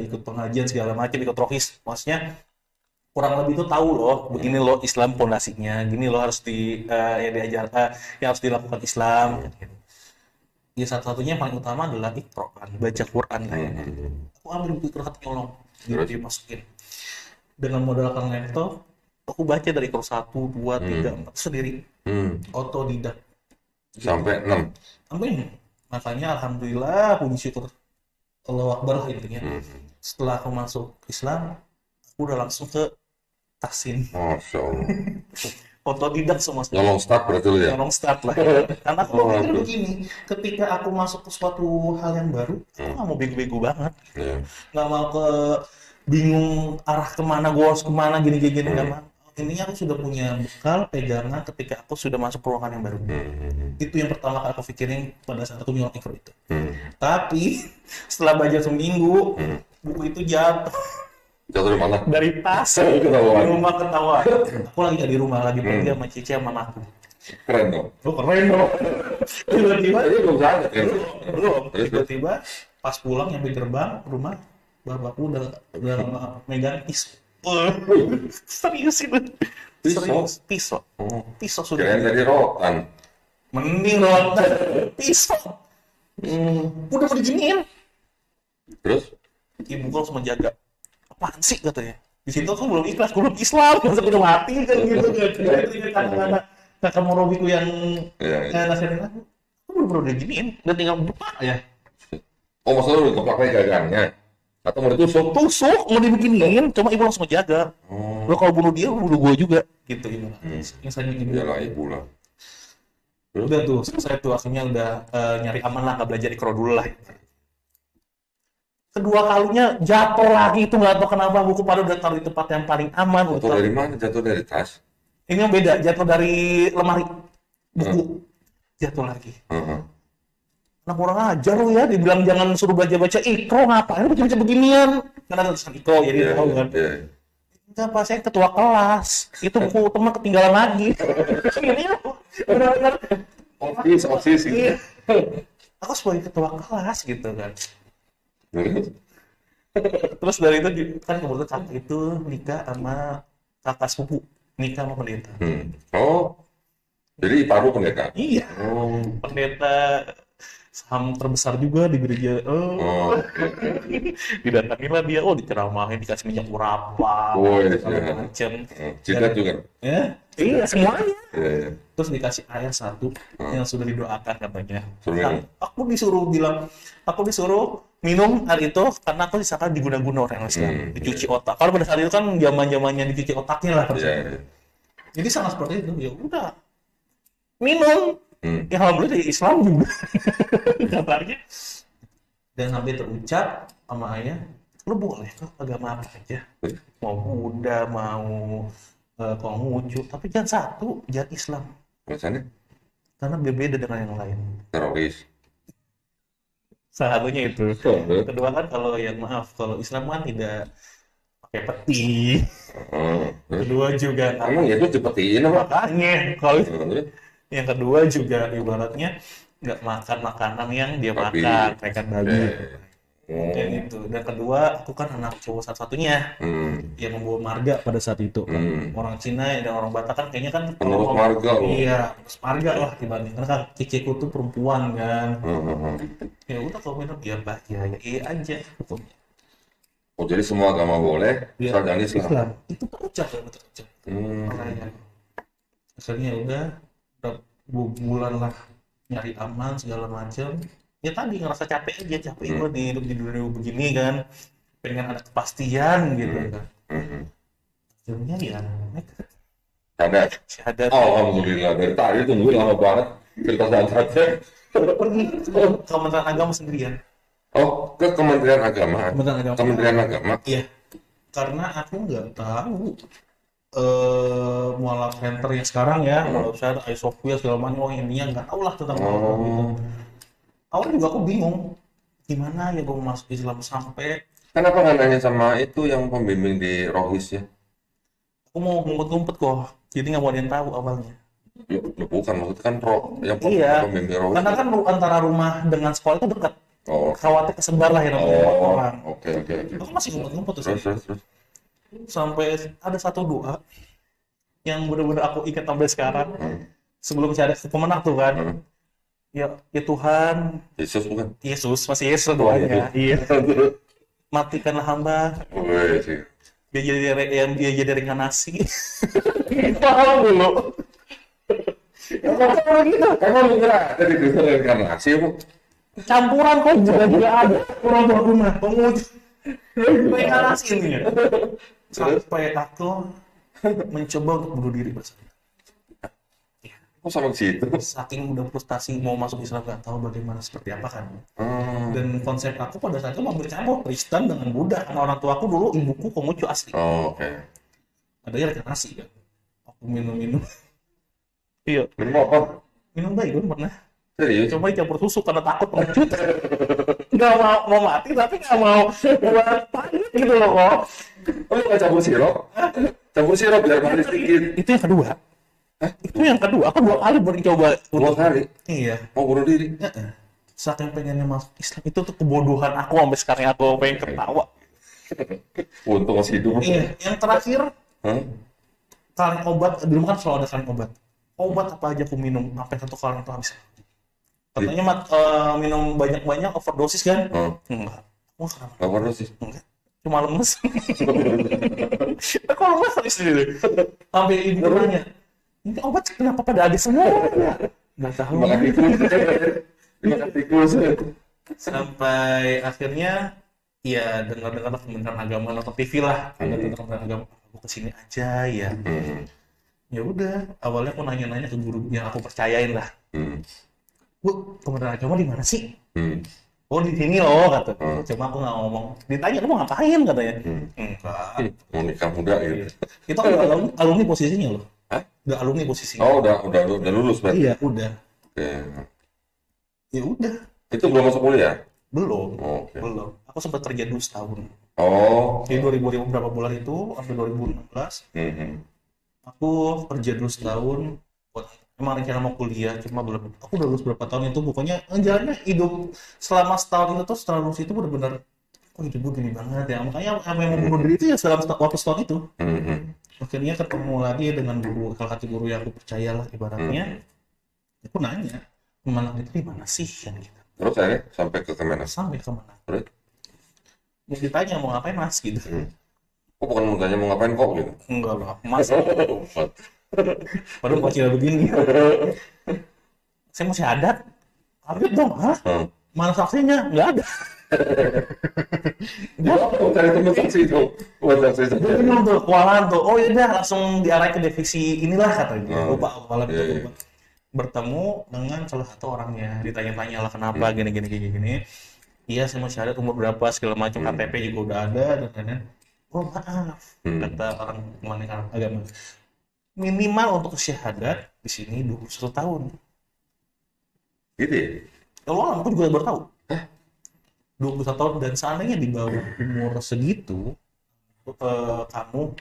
ikut pengajian segala macam ikut rohis maksudnya kurang lebih itu tahu loh begini loh Islam pondasinya gini loh harus yang diajar yang harus dilakukan Islam ya satu-satunya yang paling utama adalah Iqra kan baca Quran lah ya. Aku ambil buku Iqra nyolong gitu dimasukin dengan modalkan laptop aku baca dari Iqra 1, 2, 3, 4 sendiri otodidak sampai 6 sampai makanya alhamdulillah puji syukur Allahu Akbar intinya setelah aku masuk Islam aku udah langsung ke tahsin. Masya Allah. otodidak semua. Nyolong start berarti lu ya? Tolong start lah. Karena aku Oh, pikir oke. begini, ketika aku masuk ke suatu hal yang baru, aku nggak mau bego-bego banget. Iya. Nggak mau bingung arah kemana, gue harus kemana, gini-gini. Nggak mau. Intinya aku sudah punya bekal, pegangan ketika aku sudah masuk ke ruangan yang baru. Itu yang pertama kali aku pikirin pada saat aku nyolong ikro itu. Tapi setelah belajar seminggu, buku itu jatuh Jatuh dari mana? dari tas Ketahuan. di rumah ketahuan. Aku lagi nggak di rumah, lagi pergi sama Cici sama mamaku. Keren dong. Oh keren dong. Tiba-tiba Tadi belum sadar kan? belum. Terus? Tiba-tiba pas pulang nyampe gerbang rumah, bapakku udah megang pisau. Serius itu. Pisau? Serius, pisau. Oh. Pisau sudah. Kirain tadi rotan. Mending rotan. Pisau. Udah mau diginiin. Terus? Ibuku langsung menjaga. Apaan sih katanya? Di situ aku belum ikhlas, aku belum Islam, masa udah mati kan gitu kan. Itu kata-kata kakak Morobiku yang Iya. nasihatin aku. Aku belum pernah diginiin, dan tinggal buka ya. Oh, maksudnya lu keplaknya gagangnya? Atau mau ditusuk? Tusuk, mau dibikinin, cuma ibu langsung menjaga. Oh, Lo kalau bunuh dia, lo bunuh gue juga. Gitu ibu. Misalnya ibu. iyalah ibu lah. Udah tuh, saya tuh akhirnya udah nyari aman lah, nggak belajar ikro dulu lah. Kedua kalinya jatuh lagi itu nggak tahu kenapa, buku pada udah taruh di tempat yang paling aman. Jatuh dari mana? Jatuh dari tas? Ini yang beda, jatuh dari lemari buku. Jatuh lagi. Heeh. Nah kurang ajar lo ya, dibilang jangan suruh baca-baca ikro, ngapain baca-baca beginian? Karena ada tulisan ikro, jadi Iya, tahu kan. iya. Enggak, Pak, saya ketua kelas. Itu buku teman ketinggalan lagi. Ini benar-benar. Osis gitu. Iya. Aku sebagai ketua kelas gitu kan. Terus? Terus dari itu kan kebetulan kakak itu nikah sama kakak sepupu, nikah sama pendeta. Oh, jadi iparu pendeta? Iya, Oh, pendeta saham terbesar juga di gereja. oh, Didatanginlah dia, diceramahin, dikasih minyak berapa, Oh, iya, segala iya. macem. jidat juga? Ya, iya semuanya. Iya, iya. Terus dikasih ayat satu yang sudah didoakan katanya. Suruh Nah, minum. aku disuruh minum air itu karena aku disangka diguna-guna orang Islam, dicuci otak. Kalau pada saat itu kan zaman-zamannya dicuci otaknya lah pada Iya, saat itu. iya. Jadi sangat seperti itu. Ya udah, minum. Ya alhamdulillah dari Islam juga kabarnya. Dan sampai terucap sama ayah, lu boleh kok agama apa aja, mau Buddha, mau Konghucu, tapi jangan satu, jangan Islam, Alasannya? karena berbeda dengan yang lain. Teroris. Salah satunya itu. Oh, Kedua kan kalau kalau Islam kan tidak pakai peti. terus? Kedua juga Emang itu dipetiin apa? makanya kalau Terus? yang kedua juga ibaratnya nggak makan makanan yang dia Babi. makan, kayak babi. Oh. Kayak gitu. Dan kedua, aku kan anak cowok satu-satunya yang membawa marga pada saat itu. Orang Cina dan orang Batak kan kayaknya kan Penurut marga loh. iya, marga lah dibanding karena kan ciciku tuh perempuan kan. Ya udah kalau minum ya bah ya iya aja. Oh, jadi semua agama boleh, Ya, asal jangan Islam. Islam itu terucap ya, terucap. Hmm. Makanya akhirnya udah bulan lah nyari aman segala macam. Ya tadi ngerasa capek aja, capek gue di hidup di dunia begini kan, pengen ada kepastian gitu kan. Akhirnya ya nekat. Sadar. Syahadat. Alhamdulillah, dari tadi tungguin lama banget cerita syahadatnya. Pergi ke Kementerian Agama sendirian. Oh, ke Kementerian Agama. Kementerian Agama. Kementerian Agama. Iya, karena aku nggak tahu mualaf center yang sekarang ya, kalau saya ada Sophia segala macam, intinya nggak tahu lah tentang mualaf gitu. Awalnya juga aku bingung, gimana ya gue masuk Islam sampai Kenapa nggak nanya sama itu yang pembimbing di Rohis ya? aku mau ngumpet-ngumpet kok, jadi nggak mau ada yang tahu awalnya. Ya, bukan, maksudnya kan yang Iya, pembimbing Rohis. karena kan antara rumah dengan sekolah itu dekat. Oh, Khawatir kesebar lah ya namanya orang. oke. Aku masih ngumpet-ngumpet tuh. Terus. Sampai ada satu doa yang benar-benar aku ingat sampai sekarang. Sebelum saya ada pemenang tuh kan. Ya Tuhan, Yesus bukan? Yesus, masih Yesus doanya. Iya. Matikanlah hamba. Wih, sih. Dia jadi reinkarnasi. Paham dulu. Emang lu kira tadi Kristen reinkarnasi apa? Campuran kok juga ada. Orang tua rumah penguji. Reinkarnasi ini ya. Sampai aku mencoba untuk bunuh diri bersama. Oh, sama ke situ. Saking udah frustasi mau masuk Islam nggak tahu bagaimana seperti apa kan. Hmm. Dan konsep aku pada saat itu mau bercampur Kristen dengan Buddha karena orang tua aku dulu ibuku Konghucu asli. Oh, oke. Adanya ada nasi kan. Aku minum-minum. Iya, Minum apa? minum baik gue pernah. Serius? Coba campur susu karena takut pengecut. Nggak mau mati tapi nggak mau buat panik gitu loh kok. Oh, lu nggak campur sirup? Campur sirup biar manis dikit. Itu yang kedua. Itu yang kedua. Aku 2 kali baru coba. 2 kali? Iya. Mau bunuh diri? Saking pengennya masuk Islam itu tuh kebodohan aku sampai sekarang aku pengen ketawa. Untung masih hidup. Iya. Yang terakhir Hah? kaleng obat. Dulu kan selalu ada kaleng obat. Obat apa aja aku minum sampai 1 kaleng itu habis. Katanya minum banyak-banyak overdosis kan? Enggak. Wah, kenapa? Nggak pernah sih. Enggak. Cuma lemes. Aku lemes habis itu. Sampai ibu nanya, ini obat kenapa pada habis semua? Nggak tahu. Makan tikus. Makan tikus. Sampai akhirnya, ya dengar-dengar kementerian agama nonton TV lah. Ada kementerian agama, aku kesini aja ya. Ya udah, awalnya aku nanya-nanya ke guru yang aku percayain lah. Bu, kementerian agama di mana sih? Oh di sini loh kata. Cuma aku nggak ngomong. Ditanya kamu ngapain katanya? Enggak. Mau nikah muda gitu. Itu kan alumni posisinya loh. Hah? Udah alumni posisinya. Oh, udah lulus berarti. Iya udah. Oke. Ya udah. Itu belum masuk kuliah? Belum. Oh, oke. Belum. Aku sempat kerja dulu setahun. Oh. Di 2000 berapa bulan itu sampai 2016. Aku kerja dulu setahun. Emang rencana mau kuliah, cuma belum. Aku udah lulus berapa tahun itu, pokoknya jalannya hidup selama setahun itu tuh setelah lulus itu benar-benar, kok hidup gue gini banget ya. Makanya apa yang mau bunuh diri itu ya dalam waktu setahun itu. Akhirnya ketemu lagi dengan guru, salah satu guru yang aku percaya lah ibaratnya. Aku nanya, Kemenang itu di mana sih kan gitu. Terus akhirnya sampai ke Kemenak. Sampai kemana? Terus? Mau ditanya mau ngapain mas gitu. Oh, bukan mau tanya mau ngapain kok gitu. Enggak lah, mas. Padahal kecil begini. Saya mau syahadat. Kaget dong, hah? Mana saksinya? Nggak ada. Mau cari teman saksi itu. Buat saksi saja. Dia bilang tuh, kewalahan tuh. Oh ya udah, langsung diarahin ke divisi inilah katanya. Lupa, kepala itu lupa. Bertemu dengan salah satu orangnya, ditanya-tanya lah kenapa gini. Iya, saya mau syahadat umur berapa segala macam, KTP juga udah ada dan lain-lain. Oh maaf, kata orang kementerian agama. Minimal untuk syahadat di sini 21 tahun. Gitu ya? Kalau aku juga baru tahu. 21 tahun dan seandainya di bawah umur segitu,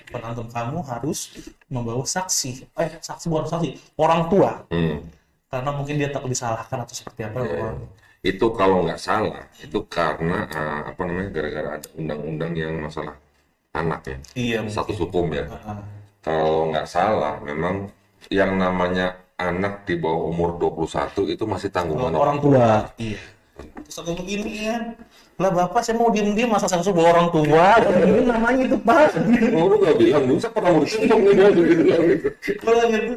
penonton kamu harus membawa saksi. Saksi bukan saksi, orang tua. Karena mungkin dia takut disalahkan atau seperti apa. Itu kalau nggak salah, itu karena gara-gara ada undang-undang yang masalah anak ya. Iya. Status hukum ya. Kalau nggak salah, memang yang namanya anak di bawah umur 21 itu masih tanggungan orang tua. Iya. Terus aku begini ya, lah bapak saya mau diem-diem masa saya suruh bawa orang tua, ini namanya itu pak. Oh, lu nggak bilang, lu saya pernah mau dituntut gitu. Kalau gitu,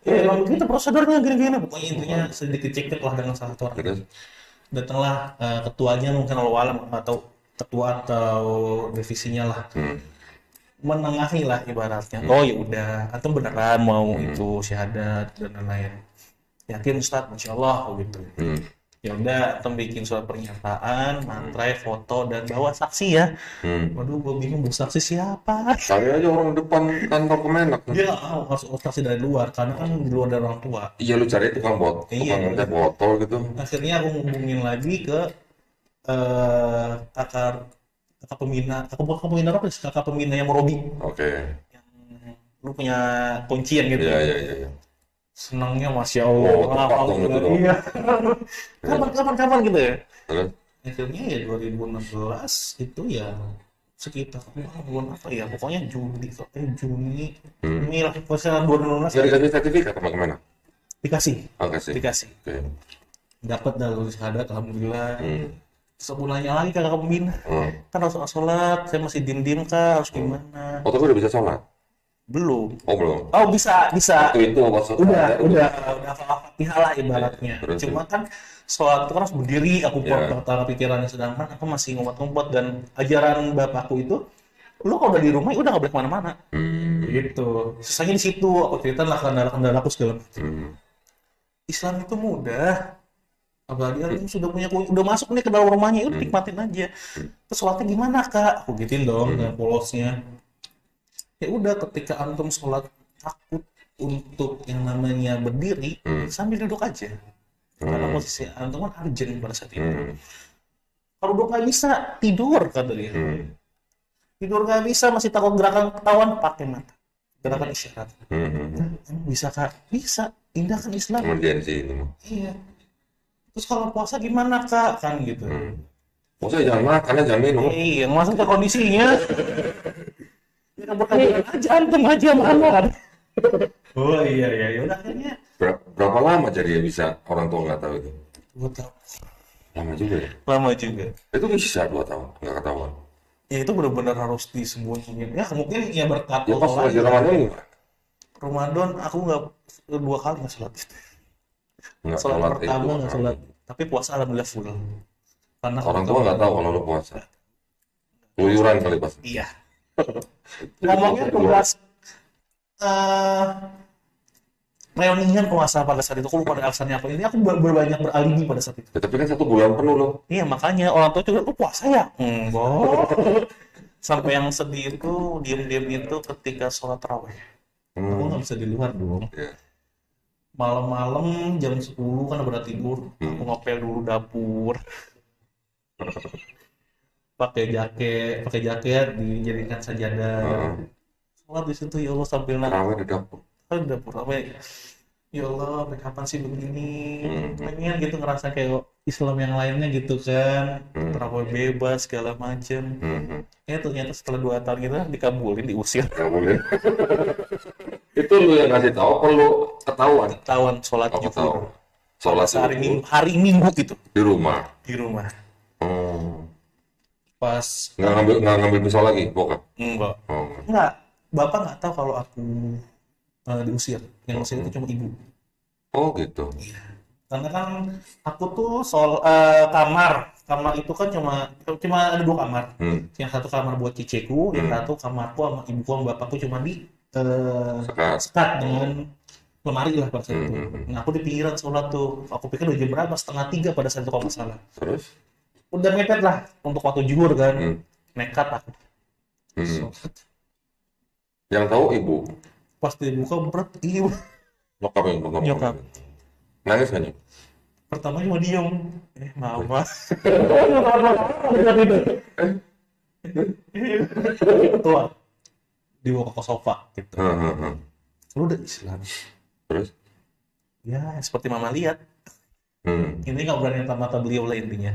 ya emang begitu prosedurnya gini-gini. Pokoknya intinya sedikit cekcok lah dengan salah satu orang. Terus? Datanglah ketuanya mungkin alam atau ketua atau divisinya lah. Menengahi lah ibaratnya. Oh ya udah, atau beneran mau itu syahadat dan lain-lain. Yakin Ustadz, Insya Allah gitu. Ya udah, atau bikin surat pernyataan, materai, foto dan bawa saksi ya. Waduh, gue bingung bawa saksi siapa? Cari aja orang depan kantor Kemenak. Dia nggak mau harus saksi dari luar, karena kan di luar dari orang tua. Iya, lu cari tukang ngetek botol gitu. Akhirnya aku ngubungin lagi ke kakak pembina, kakak pembina yang Robi. Oke. Yang lu punya kuncian gitu. Iya. Senangnya Masya Allah. Tepat dong itu dong. Iya. Kapan gitu ya. Terus? Akhirnya ya 2016 itu ya sekitar bulan apa ya, pokoknya Juni ini lah, pokoknya 2016 Nggak dikasih sertifikat sama Kemenak? dikasih. Oke. Dapat dah lulus syahadat alhamdulillah. Sebulanya lagi ke kakak pembina. Kan harus sholat, saya masih diem kak, harus gimana? Oh, tapi udah bisa sholat? Belum. Oh, belum. Oh, bisa. Waktu itu maksudnya. Udah Al-Fatihah lah ibaratnya. Cuma kan sholat itu kan harus berdiri, aku pertama pikirannya, sedangkan aku masih ngumpet-ngumpet dan ajaran bapakku itu, lu kalau udah di rumah udah nggak boleh kemana-mana. Gitu. Susahnya di situ, aku cerita lah kendala-kendala aku segala macam. Islam itu mudah. Apalagi aku sudah punya udah masuk nih ke dalam rumahnya, udah nikmatin aja. Terus sholatnya gimana kak? Aku gituin dong dengan polosnya. Ya udah, ketika antum sholat takut untuk yang namanya berdiri, sambil duduk aja. Karena posisi antum kan urgent pada saat itu. Kalau duduk nggak bisa, tidur kata dia. Tidur nggak bisa, masih takut gerakan ketahuan, pakai mata. Gerakan isyarat. Bisa kak? Bisa. Indahkan Islam. Emergency itu mah. Iya. Terus kalau puasa gimana kak? Kan gitu. Maksudnya jangan makan, jangan minum. Iya, masuk ke kondisinya. Ya berkajian aja, antum aja makan. Oh iya, ya udah akhirnya. Berapa lama jadi ya bisa orang tua nggak tahu itu? 2 tahun. Lama juga ya? Lama juga. Itu bisa 2 tahun, nggak ketahuan. Ya itu benar-benar harus disembunyiin. Ya mungkin ya berkat Ya pas lagi Ramadan gimana? Ramadan aku nggak 2 kali nggak sholat. Nggak Sholat sholat pertama itu. nggak sholat. Tapi puasa alhamdulillah full. Karena Orang tua nggak tahu kalau lu puasa. Keluyuran kali pas. Iya. Ngomongnya tugas reunian puasa pada saat itu, aku lupa alasannya apa. Ini aku berbanyak beralibi pada saat itu. Ya, tapi kan 1 bulan penuh loh. Iya, makanya orang tua juga, lu puasa ya? Enggak. Sampai yang sedih itu, diem-diem itu ketika sholat tarawih. Aku nggak bisa di luar dong. Ya. Malam-malam jam 10 kan udah tidur. Aku ngepel dulu dapur. Pakai jaket dijadikan sajadah. Sholat di situ ya Allah sambil Tarawih di dapur. dapur apa ya Allah, sampai kapan sih begini? Pengen gitu ngerasa kayak Islam yang lainnya gitu kan, terawih bebas segala macem. Ya ternyata setelah 2 tahun gitu dikabulin, diusir. Nggak boleh. Itu lu yang ngasih tahu, perlu ketahuan. Ketahuan sholat Oh, zuhur. ketahuan. Sholat Hari Minggu gitu di rumah. di rumah. Oh. Pas Nggak ngambil pisau lagi, bokap. enggak. Oh. Enggak, bapak nggak tahu kalau aku diusir. Yang usir itu cuma ibu. Oh gitu. Karena kan aku tuh kamar itu kan cuma ada 2 kamar. Yang satu kamar buat cicekku, yang satu kamarku sama ibuku sama bapakku cuma di sekat dengan lemari lah pada saat itu. Nah aku di pinggiran sholat tuh. Aku pikir udah jam berapa, 2:30 pada saat itu kalau nggak salah. Terus? Udah mepet lah untuk waktu zuhur kan. Nekat aku. Sholat. Yang tahu ibu. Pas dibuka berat, ibu. Nyokap yang nonton. Nyokap. Nangis kan? Pertama cuma diem. Mama. Keluar. Dibawa ke sofa gitu. Lu udah Islam. Terus? Ya, seperti mama lihat. Ini nggak berani mata beliau lah intinya.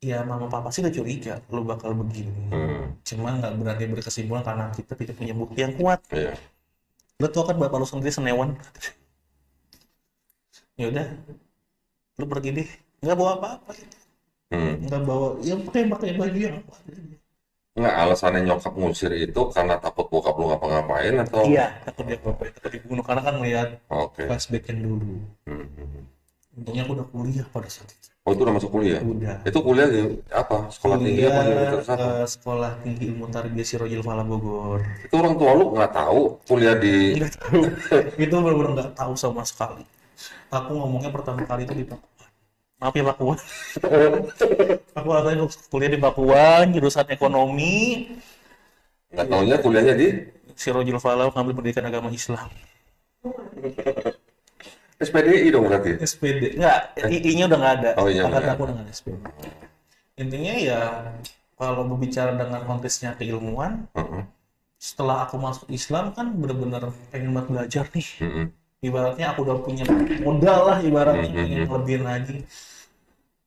Ya, mama papa sih udah curiga lu bakal begini. Cuma nggak berani berkesimpulan karena kita tidak punya bukti yang kuat. Iya. Lu tau kan bapak lu sendiri senewan. Ya udah, lu pergi deh. Nggak bawa apa-apa gitu. Nggak bawa, ya pakai baju yang apa aja. Nggak, alasannya nyokap ngusir itu karena takut bokap lu ngapa-ngapain atau? Iya, takut dia apa-apa, takut dibunuh karena kan melihat Oke. flashback yang dulu. Untungnya aku udah kuliah pada saat itu. Oh itu udah masuk kuliah? Udah. Itu kuliah di apa? Sekolah tinggi apa di Universitas apa? Sekolah Tinggi Ilmu Tarbiyah Sirojil Fala Bogor. Itu orang tua lu nggak tahu kuliah di? Nggak tahu. Itu benar-benar nggak tahu sama sekali. Aku ngomongnya pertama kali itu di Pakuan. Maaf ya Pakuan. Aku katanya kuliah di Pakuan, jurusan ekonomi. Nggak taunya kuliahnya di? Sirojil Fala ngambil pendidikan agama Islam. SPDI dong berarti? SPD, enggak, I-nya udah nggak ada. Oh iya. Angkatan aku udah nggak ada SPD. Intinya ya, kalau berbicara dengan konteksnya keilmuan, setelah aku masuk Islam kan benar-benar pengen banget belajar nih. Ibaratnya aku udah punya modal lah, ibaratnya pengen lebihin lagi.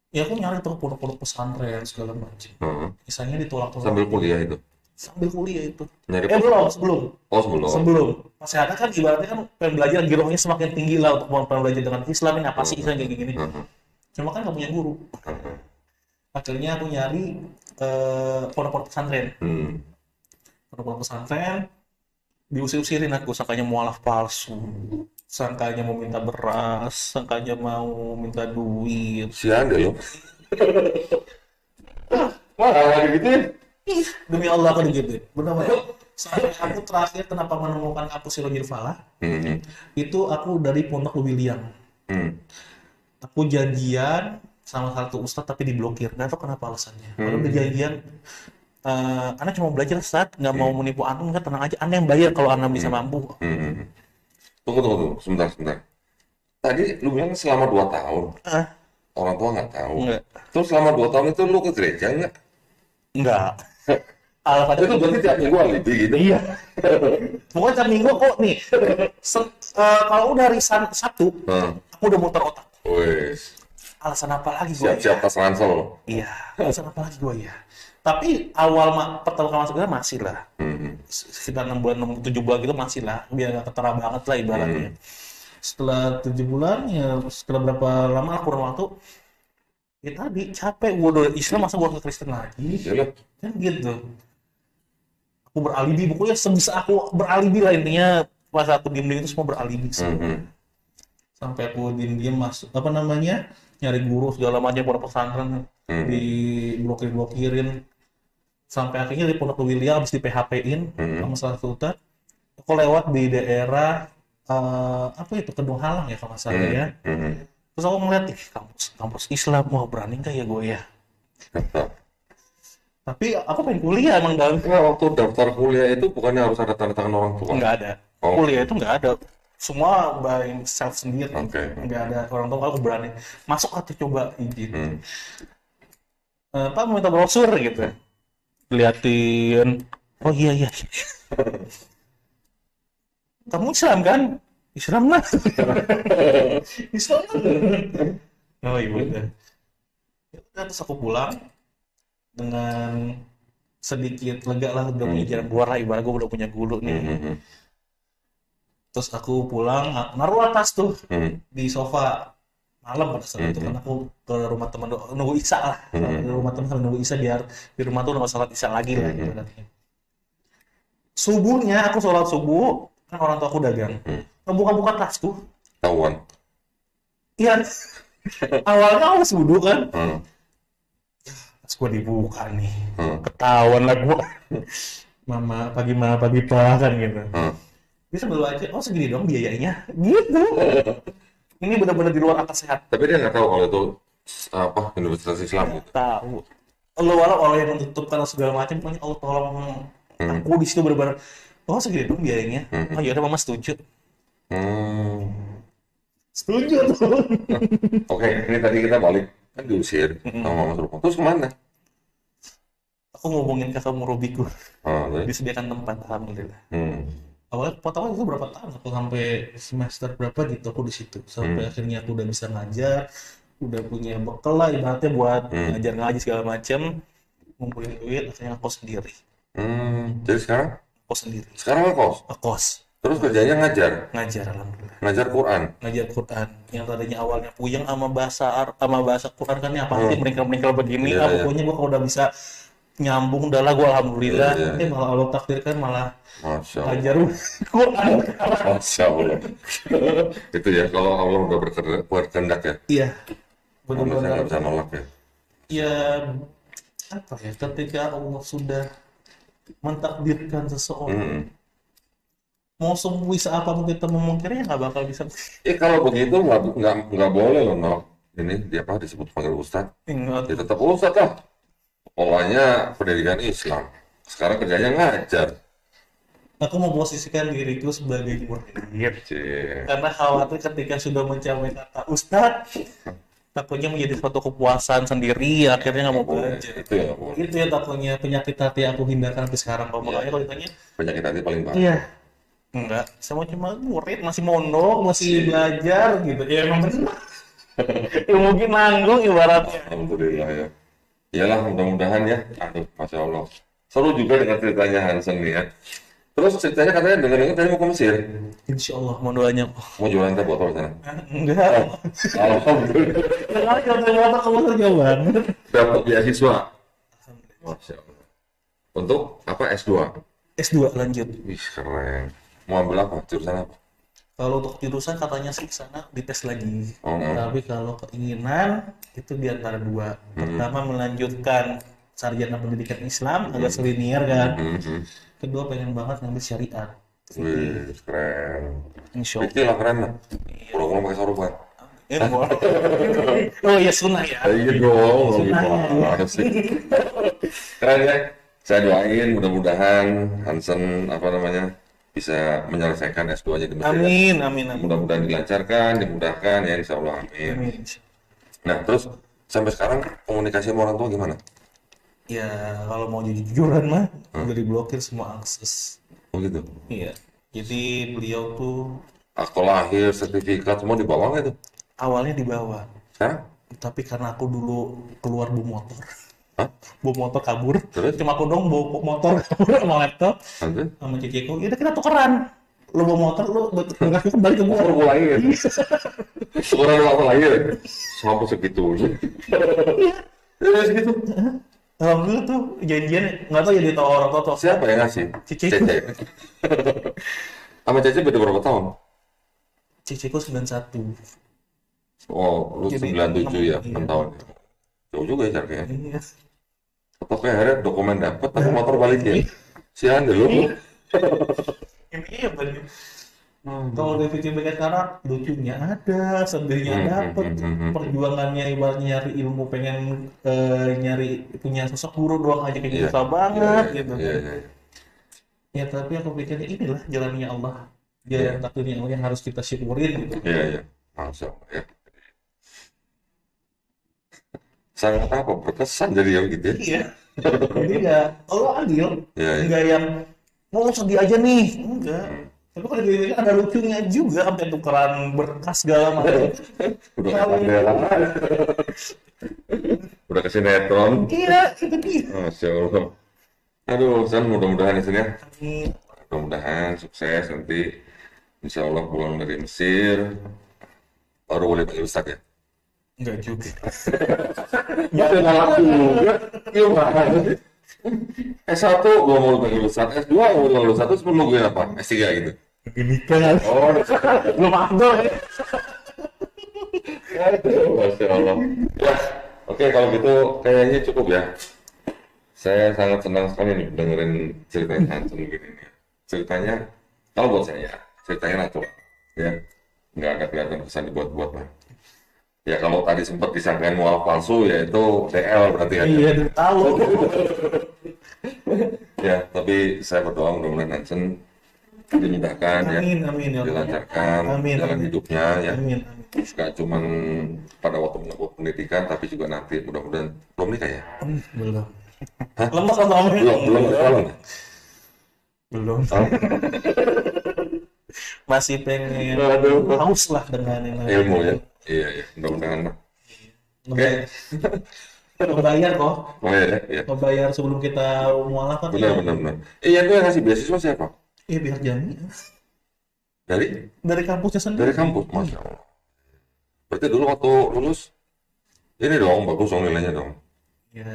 Ya aku nyari tuh pondok-pondok pesantren segala macam. Misalnya ditolak-tolak. Sambil kuliah itu? Sambil kuliah itu. Nyari Sebelum. Oh sebelum. Sebelum. Masih ada kan ibaratnya kan pengen belajar, girohnya semakin tinggi lah untuk pengen belajar dengan Islam ini apa sih Islam kayak gini. Cuma kan nggak punya guru. Akhirnya aku nyari pondok-pondok pesantren. Pondok-pondok pesantren diusir-usirin aku, sangkanya mualaf palsu, sangkanya mau minta beras, sangkanya mau minta duit. Si ada loh. Wah, gitu ya? Ih, demi Allah aku digituin. Benar-benar. Sampai aku terakhir kenapa menemukan kampus Sirojul Falah, Hmm. itu aku dari Pondok William. Hmm. Aku janjian sama satu ustadz tapi diblokir. Nggak tahu kenapa alasannya. Padahal udah janjian, Anda cuma belajar Ustadz, nggak mau menipu Anda, nggak tenang aja. Anda yang bayar kalau Anda bisa mampu. Hmm. Tunggu. Sebentar. Tadi lu bilang selama 2 tahun. Ah, Orang tua nggak tahu. enggak. Terus selama 2 tahun itu lu ke gereja nggak? Enggak. Alasannya Itu berarti tiap minggu alibi gitu? iya. Pokoknya tiap minggu kok nih. Kalau udah hari Sabtu, Hmm. aku udah muter otak. Wes. Alasan apa lagi gue Siap-siap ya? tas ransel. Iya, alasan apa lagi gue ya? Tapi pertama kali masuk masih lah. Hmm. Sekitar 6 bulan, 7 bulan gitu masih lah. Biar nggak ketera banget lah ibaratnya. Setelah 7 bulan, ya setelah berapa lama kurang waktu, ya tadi capek gue udah Islam masa gue ke Kristen lagi. Yalah. Kan gitu. Aku beralibi, pokoknya sebisa aku beralibi lah intinya. Pas aku diem-diem itu semua beralibi sih. Hmm. Sampai aku diem-diem masuk nyari guru segala macam pondok pesantren, diblokir-blokirin, sampai akhirnya di Pondok William habis di PHP-in sama salah satu ustadz. Aku lewat di daerah Kedung Halang ya kalau nggak salah ya. Terus aku ngeliat, kampus Islam, wah berani nggak ya gue ya? Tapi aku pengen kuliah emang dalam. Nah, waktu daftar kuliah itu bukannya harus ada tanda tangan orang tua? Nggak ada. Oh. Kuliah itu nggak ada. Semua by self sendiri. Oke. Nggak ada orang tua, aku berani. Masuk atau coba izin. Pak mau minta brosur gitu. Liatin. Oh iya. Kamu Islam kan? Islam lah. Islam lah. Oh iya udah. Ya udah, terus aku pulang dengan sedikit lega lah, udah punya jalan keluar lah, ibarat gue udah punya guru nih. Terus aku pulang, naruh tas tuh di sofa malam pada saat itu, karena aku ke rumah teman nunggu Isya lah. Di rumah teman sambil nunggu Isya biar di rumah tuh nggak sholat Isya lagi lah ibaratnya. Subuhnya aku sholat subuh, kan orang tua aku dagang. Buka-buka tas tuh. Tahuan. Iya. Awalnya aku wudhu kan. Pas gue dibuka nih, ketahuan lah gue. Mama pagi pak kan gitu. Dia sambil aja, oh segini dong biayanya, gitu. Ini benar-benar di luar akal sehat. Tapi dia nggak tahu kalau itu Universitas Islam gitu. Tahu. Walau Allah yang menutupkan segala macam, pokoknya Allah tolong aku di situ benar-benar. Oh segini dong biayanya. Oh ya udah mama setuju. Setuju tuh. Oke, ini tadi kita balik kan diusir sama Mas Rukun. Terus kemana? Aku ngomongin kakak murobiku. Terus? Disediakan tempat, alhamdulillah. Awalnya pertama itu berapa tahun aku sampai semester berapa gitu aku di situ, sampai akhirnya aku udah bisa ngajar, udah punya bekal lah ibaratnya buat ngajar ngaji segala macam, ngumpulin duit, akhirnya ngekos sendiri. Jadi sekarang? Kos sendiri. Sekarang ngekos? Ngekos. Terus kerjanya ngajar? Ngajar, alhamdulillah. Ngajar Quran? Ngajar Quran. Yang tadinya awalnya puyeng sama bahasa Quran kan ya, apa sih meringkel-meringkel begini, pokoknya gua kalau udah bisa nyambung dah lah, gue alhamdulillah. Malah Allah takdirkan malah ngajar Quran. Masya Allah. Itu ya, kalau Allah udah berkehendak ya. Iya. Benar-benar nggak bisa nolak ya. Ya apa ya, ketika Allah sudah mentakdirkan seseorang, mau sebisa apapun kita memungkirnya nggak bakal bisa. Kalau begitu nggak boleh loh, no. Ini dia disebut panggil Ustadz. Dia tetap Ustadz lah. Polanya pendidikan Islam. Sekarang kerjanya ngajar. Aku memposisikan diriku sebagai murid. Karena khawatir ketika sudah mencapai kata Ustadz, takutnya menjadi suatu kepuasan sendiri, akhirnya nggak mau belajar. Itu ya takutnya, penyakit hati aku hindarkan sampai sekarang. Makanya kalau ditanya penyakit hati paling banyak. Iya. Enggak, sama cuma murid, masih mondok, masih belajar gitu. Ya emang benar. Ya mungkin nanggung ibaratnya. Alhamdulillah ya. Iyalah, mudah-mudahan ya. Aduh, Masya Allah. Seru juga dengan ceritanya Hansen nih ya. Terus ceritanya katanya dengar-dengar tadi mau ke Mesir. Insya Allah, mau doanya. Mau jualan teh botol sana? Enggak. Alhamdulillah. Kalau jualan teh botol kamu jauh banget. Dapat beasiswa. Masya Allah. Untuk apa S2? S2 lanjut. Wih, keren. Mau ambil apa? Jurusan apa? Kalau untuk jurusan katanya sih sana dites lagi. Tapi kalau keinginan itu di antara dua. Pertama melanjutkan sarjana pendidikan Islam, agak selinier kan. Mhm. Kedua pengen banget ngambil syariat. Wih, keren. Insya Fikih Allah. lah keren lah. Pulang-pulang pakai sorban. Oh iya sunnah ya. Iya dong, Sunnah. gimana sih? Keren ya. Saya doain mudah-mudahan Hansen bisa menyelesaikan S2-nya di Mesir. Amin, amin, amin. Mudah-mudahan dilancarkan, dimudahkan ya, insya Allah, amin. Amin. Nah, terus sampai sekarang komunikasi sama orang tua gimana? Ya kalau mau jujuran mah udah diblokir semua akses. Oh gitu. Iya. Jadi beliau tuh Akte lahir, sertifikat semua dibawa nggak itu? awalnya dibawa, Sekarang? tapi karena aku dulu keluar bawa motor, Hah? bawa motor kabur, Terus? cuma aku dong bawa motor kabur sama laptop, Nanti? sama ciciku, yaudah kita tukeran. Lu bawa motor, lu berangkat balik ke gua. Aku lahir. Ukuran waktu lahir. Sampai segitunya. Ya segitu. Alhamdulillah tuh janjian, nggak tahu jadi tahu orang tua. Siapa yang ngasih? Cici. Cece. Sama Cece beda berapa tahun? Ciciku 91. Oh, lu Jadi 97 ya, 6 iya. tahun. Jauh juga ya jaraknya. Iya. Tapi akhirnya dokumen dapat, tapi motor balikin. Sian dulu. Ini iya bener. Kalau definisi sekarang lucunya ada, sedihnya dapet, perjuangannya ibaratnya nyari ilmu, pengen nyari punya sosok guru doang aja kayak Iya. susah banget Iya, gitu. iya, iya. Ya tapi aku pikirnya inilah jalannya Allah, jalan takdirnya Allah yang harus kita syukurin gitu. Iya, iya. Masya Allah, ya. Sangat berkesan jadi ya gitu ya. Iya. Jadi ya Allah adil, Iya, iya. enggak yang mau sedih aja nih, enggak. Tapi kalau dipikir ada lucunya juga, sampai tukeran berkas segala macam. Udah kayak Mandela. Udah ke sinetron. Iya, itu dia. Masya Allah. Aduh, San, mudah-mudahan ya, San, ya. Amin. Mudah-mudahan sukses nanti. Insya Allah pulang dari Mesir. Baru boleh panggil Ustaz ya. Enggak juga. Masih nolak juga. Gimana sih? S1 gua mau panggil Ustaz, S2 mau panggil Ustaz, terus mau nungguin apa? S3 gitu. Ini kan Oh, belum afdol ya. aduh, Masya Allah. Ya, oke, kalau gitu kayaknya cukup ya. Saya sangat senang sekali nih dengerin ceritanya Hansen begini nih. Ceritanya, kalau buat saya, ceritanya natural. Ya, nggak ada kelihatan kesan dibuat-buat lah. Ya kalau tadi sempat disangkain mualaf palsu, ya itu DL berarti ya. Iya, udah tahu. Ya, tapi saya berdoa mudah-mudahan Hansen dimudahkan ya, Amin, amin ya Allah. dilancarkan Amin, jalan amin. hidupnya ya. Amin, amin. Gak cuman pada waktu menempuh pendidikan, tapi juga nanti mudah-mudahan belum nikah ya. Belum. Lemas atau amin? Belum calon ya. Belum. Oh, Masih pengen Aduh. haus lah dengan yang namanya ilmu ya. Iya, iya, mudah-mudahan lah. Oke, Ngebayar kok. oh ya, ya. Ngebayar sebelum kita mualaf kan. Benar, benar, benar. Iya, itu yang ngasih beasiswa siapa? Iya, biar jami. Dari Kampusnya sendiri. kampus, Masya Allah. Berarti dulu waktu lulus, ini dong, bagus dong nilainya dong. Ya,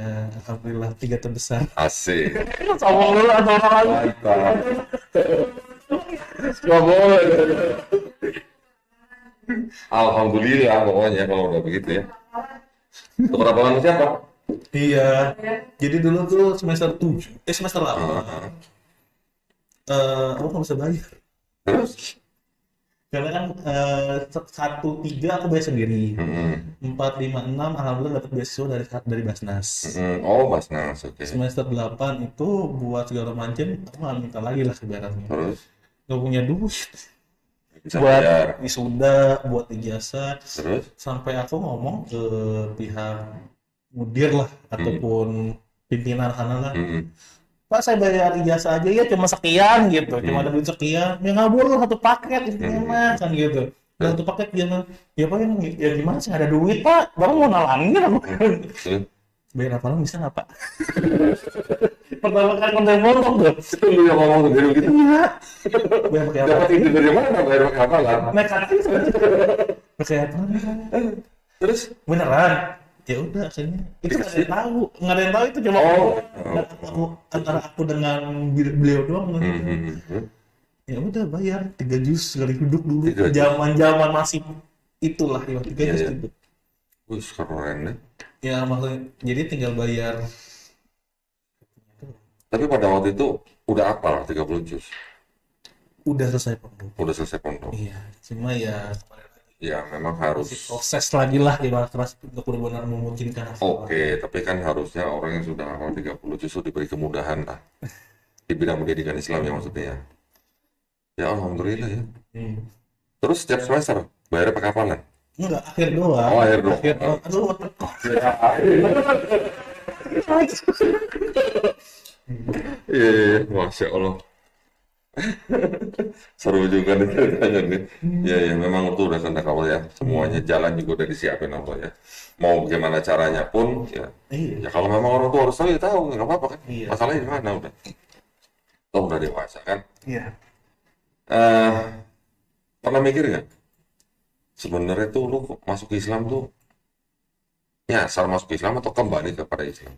alhamdulillah 3 terbesar. Asik. Sombong dulu atau orang lagi? Mantap. Gak boleh. Alhamdulillah pokoknya kalau udah begitu ya. Tukar lapangan siapa? Iya. Jadi dulu tuh semester 7, semester 8. Aku nggak bisa bayar. Terus? Karena kan 1, 3 aku bayar sendiri. 4, 5, 6 alhamdulillah dapat beasiswa dari Basnas. Oh, Basnas, oke. Semester 8 itu buat segala macam aku nggak minta lagi lah ibaratnya. Terus? Nggak punya duit Bisa buat bayar. wisuda, buat ijazah. Terus? Sampai aku ngomong ke pihak mudir lah ataupun pimpinan sana lah. Pak, saya bayar ijazah aja ya cuma sekian gitu, cuma ada duit sekian, ya nggak boleh satu paket intinya mah kan gitu. Dan satu paket gimana? Ya pak, ya gimana sih nggak ada duit pak, bapak mau nalangin aku. Terus? Bayar apa bisa nggak pak? Pertama kali konten potong tuh. Itu lu yang ngomong sendiri begitu? Iya. Bayar pakai apa? Dapat ide dari mana? Bayar pakai apa lah? Nekat aja sebenarnya. Pakai apa? Terus? Beneran? Ya udah akhirnya itu nggak ada yang tahu, nggak ada yang tahu itu cuma aku antara aku dengan beliau doang. Ya udah bayar 3 juz sekali duduk dulu. 3 juz. Zaman masih itulah ya 3 juz Iya. duduk. Wih, keren deh. Ya maksudnya jadi tinggal bayar Tapi pada waktu itu udah hafal 30 juz. Udah selesai pondok. Udah selesai pondok. Iya, cuma ya kemarin lagi Ya memang harus. masih proses lagi lah di keras untuk benar-benar memungkinkan hafalan. Oke, tapi kan harusnya orang yang sudah hafal 30 juz itu diberi kemudahan lah. Di bidang pendidikan Islam ya maksudnya ya. Ya alhamdulillah ya. Hmm. Terus setiap semester bayarnya pakai hafalan? Enggak, akhir doang. Oh, akhir doang. Akhir doang. Aduh, Iya, iya, Masya Allah. Seru juga nih ceritanya nih. Iya, iya, memang itu udah kehendak Allah ya. Semuanya jalan juga udah disiapin Allah ya. Mau bagaimana caranya pun ya. iya. Ya kalau memang orang tua harus tahu ya tahu, nggak apa-apa kan. Iya. Masalahnya di mana udah. Toh udah dewasa kan. Iya. Eh, pernah mikir nggak? Sebenarnya tuh lu masuk Islam tuh ya asal masuk Islam atau kembali kepada Islam?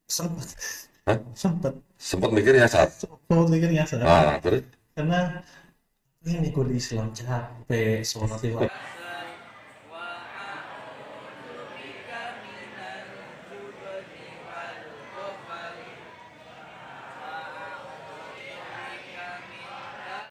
Sempat. Hah? Sempat. Sempat mikir ya saat. Sempat mikirnya Nah, terus karena ini gue di Islam capek, sholat lima